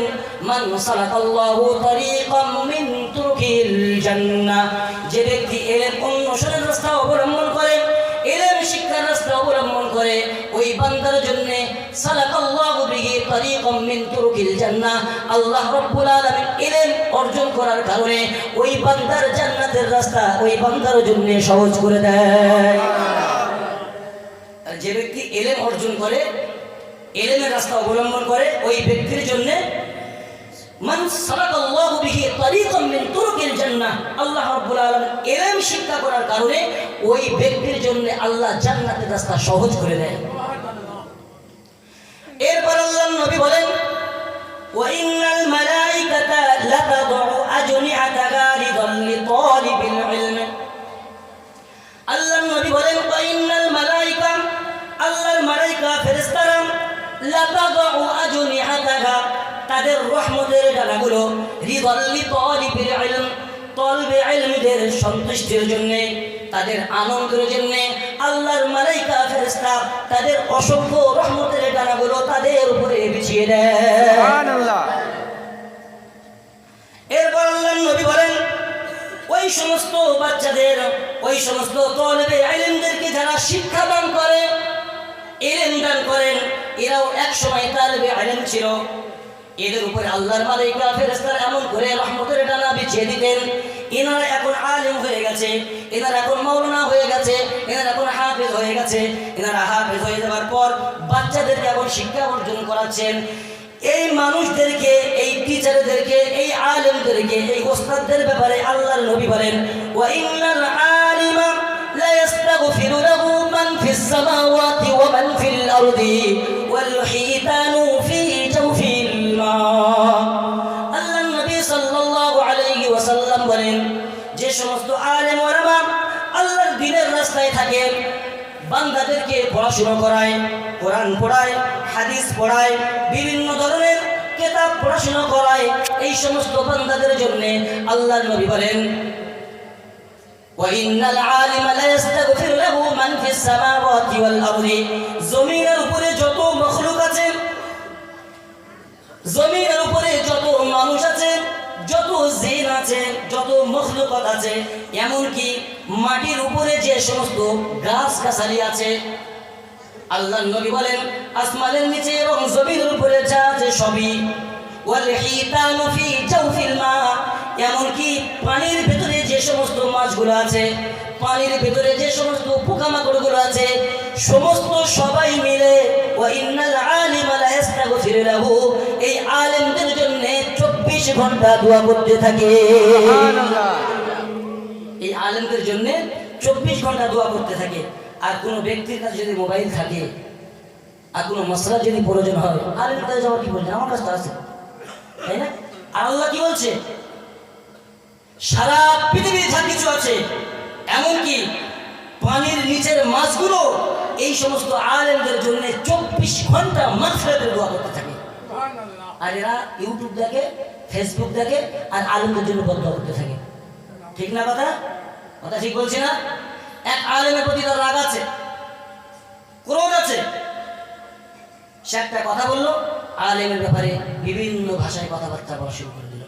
মান সালাকাল্লাহু তরিকাম মিন তুরুকিল জান্নাহ, যে ব্যক্তি ইলম অন্বেষণের রাস্তা অবলম্বন করে, ইলম শিক্ষার রাস্তা অবলম্বন করে, ওই বান্দার জন্য সালাকাল্লাহু বিহি তরিকাম মিন তুরুকিল জান্নাহ, আল্লাহ রাব্বুল আলামিন ইলম অর্জন করার কারণে ওই বান্দার জান্নাতের রাস্তা ওই বান্দার জন্য সহজ করে দেয়। যে ব্যক্তি ইলম অর্জন করে, ইলমের রাস্তা অবলম্বন করে, ওই ব্যক্তির জন্য মান সালাকাল্লাহু বিহি তরিকাম মিন তুরুকিল জান্নাহ, আল্লাহ রাব্বুল আলামিন ইলম শিক্ষা করার কারণে ওই ব্যক্তির জন্য আল্লাহ জান্নাতের রাস্তা সহজ করে দেয়। এরপর আল্লাহর নবী বলেন, ওয়া ইন্নাল মালাইকাতা লাতাদউ আজনিআতাহা রিদাল লিতালিবিল ইলম। আল্লাহর নবী বলেন, ওয়া ইন্নাল মালাইকা, আল্লাহর মালাইকা ফেরেশতারা লাতাদউ আজনিআতাহা, তাদের রহমতের ডানাগুলো রিদাল লিতালিবিল ইলম, তলবে ইলমদের সন্তুষ্টির জন্য, তাদের আনন্দের জন্য আল্লাহর মালাইকা ফেরেশতা তাদের অসংখ্য রহমতের ডানাগুলো তাদের উপরে বিছিয়ে দেয়। সুবহানাল্লাহ। এরপর আল্লাহর নবী বলেন, ওই সমস্ত বাচ্চাদের, ওই সমস্ত তলবে ইলমদেরকে যারা শিক্ষা দান করে, ইলম দান করেন, এরাও এক সময় তলবে ইলম ছিল, এদের উপরে আল্লাহর মালাইকা ফেরেশতারা এমন করে রহমতের ডানা বিছিয়ে দিতেন, এনারা এখন আলেম হয়ে গেছে, এনারা এখন মাওলানা হয়ে গেছে, এনারা এখন হাফেজ হয়ে গেছে। এনারা হাফেজ হয়ে যাওয়ার পর বাচ্চাদেরকে এখন শিক্ষা অর্জন করাচ্ছেন। এই মানুষদেরকে, এই টিচারদেরকে, এই আলেমদেরকে, এই ওস্তাদদের ব্যাপারে আল্লাহর নবী বলেন, ওয়া ইন্নাল আলিমা লা ইস্তাগফিরু লাহু মান ফিস সামাওয়াতি ওয়া মান ফিল আরদি ওয়াল হিতানু ফি জাওফিল মা। আল্লাহর নবী সাল্লাল্লাহু আলাইহি ওয়াসাল্লাম বলেন, যে সমস্ত আলেম ওলামা আল্লাহর দ্বীনের রাস্তায় থাকে, বান্দাদেরকে পড়াশোনা করায়, কোরআন পড়ায়, হাদিস পড়ায়, বিভিন্ন ধরনের কিতাব পড়াশোনা করায়, এই সমস্ত বান্দাদের জন্য আল্লাহর নবী বলেন, ওয়া ইন্নাল আলিমা লা ইস্তাগফিরু লাহু মান ফিস সামাওয়াতি ওয়াল আরদি, জমিনের উপরে যত মখলুক আছে, জমিনের উপরে যত মানুষ আছে, যত জিন আছে, যত মখলুকাত আছে, এমনকি মাটির উপরে যে সমস্ত গাছ গাছালি আছে, আল্লাহর নবী বলেন আসমানের নিচে এবং জমিনের উপরে যা আছে সবই, ওয়াল হিতানু ফি জাওফিল মা, এমনকি পানির ভিতরে যে সমস্ত মাছগুলো আছে, পানির ভিতরে যে সমস্ত পোকামাকড়গুলো আছে, সমস্ত সবাই মিলে ওয়া ইন্নাল আলিমা লা ইস্তাগফিরু লাহু, এই আলেমদের জন্য 24 ঘন্টা দোয়া করতে থাকে। সুবহানাল্লাহ। এই আলেমদের জন্য 24 ঘন্টা দোয়া করতে থাকে। আর কোনো ব্যক্তির কাছে যদি মোবাইল থাকে আর কোনো মশলা যদি প্রয়োজন হয়, আলেমের কাছে যাওয়ার কি বলছেন, আমার কাছে আছে, তাই না? আর আল্লাহ কি বলছে, সারা পৃথিবীর যা কিছু আছে, এমনকি পানির নিচের মাছগুলো এই সমস্ত আলেমদের জন্য 24 ঘন্টা মাগফিরাতের দোয়া করতে থাকে। আর এরা ইউটিউব দেখে, ফেসবুক দেখে, আর আলেমদের জন্য বদদোয়া করতে থাকে। ঠিক না কথা? কথা ঠিক বলছি না? এক আলেমের প্রতি তার রাগ আছে, ক্রোধ আছে, সে একটা কথা বললো, আলেমের ব্যাপারে বিভিন্ন ভাষায় কথাবার্তা বলা শুরু করে দিল।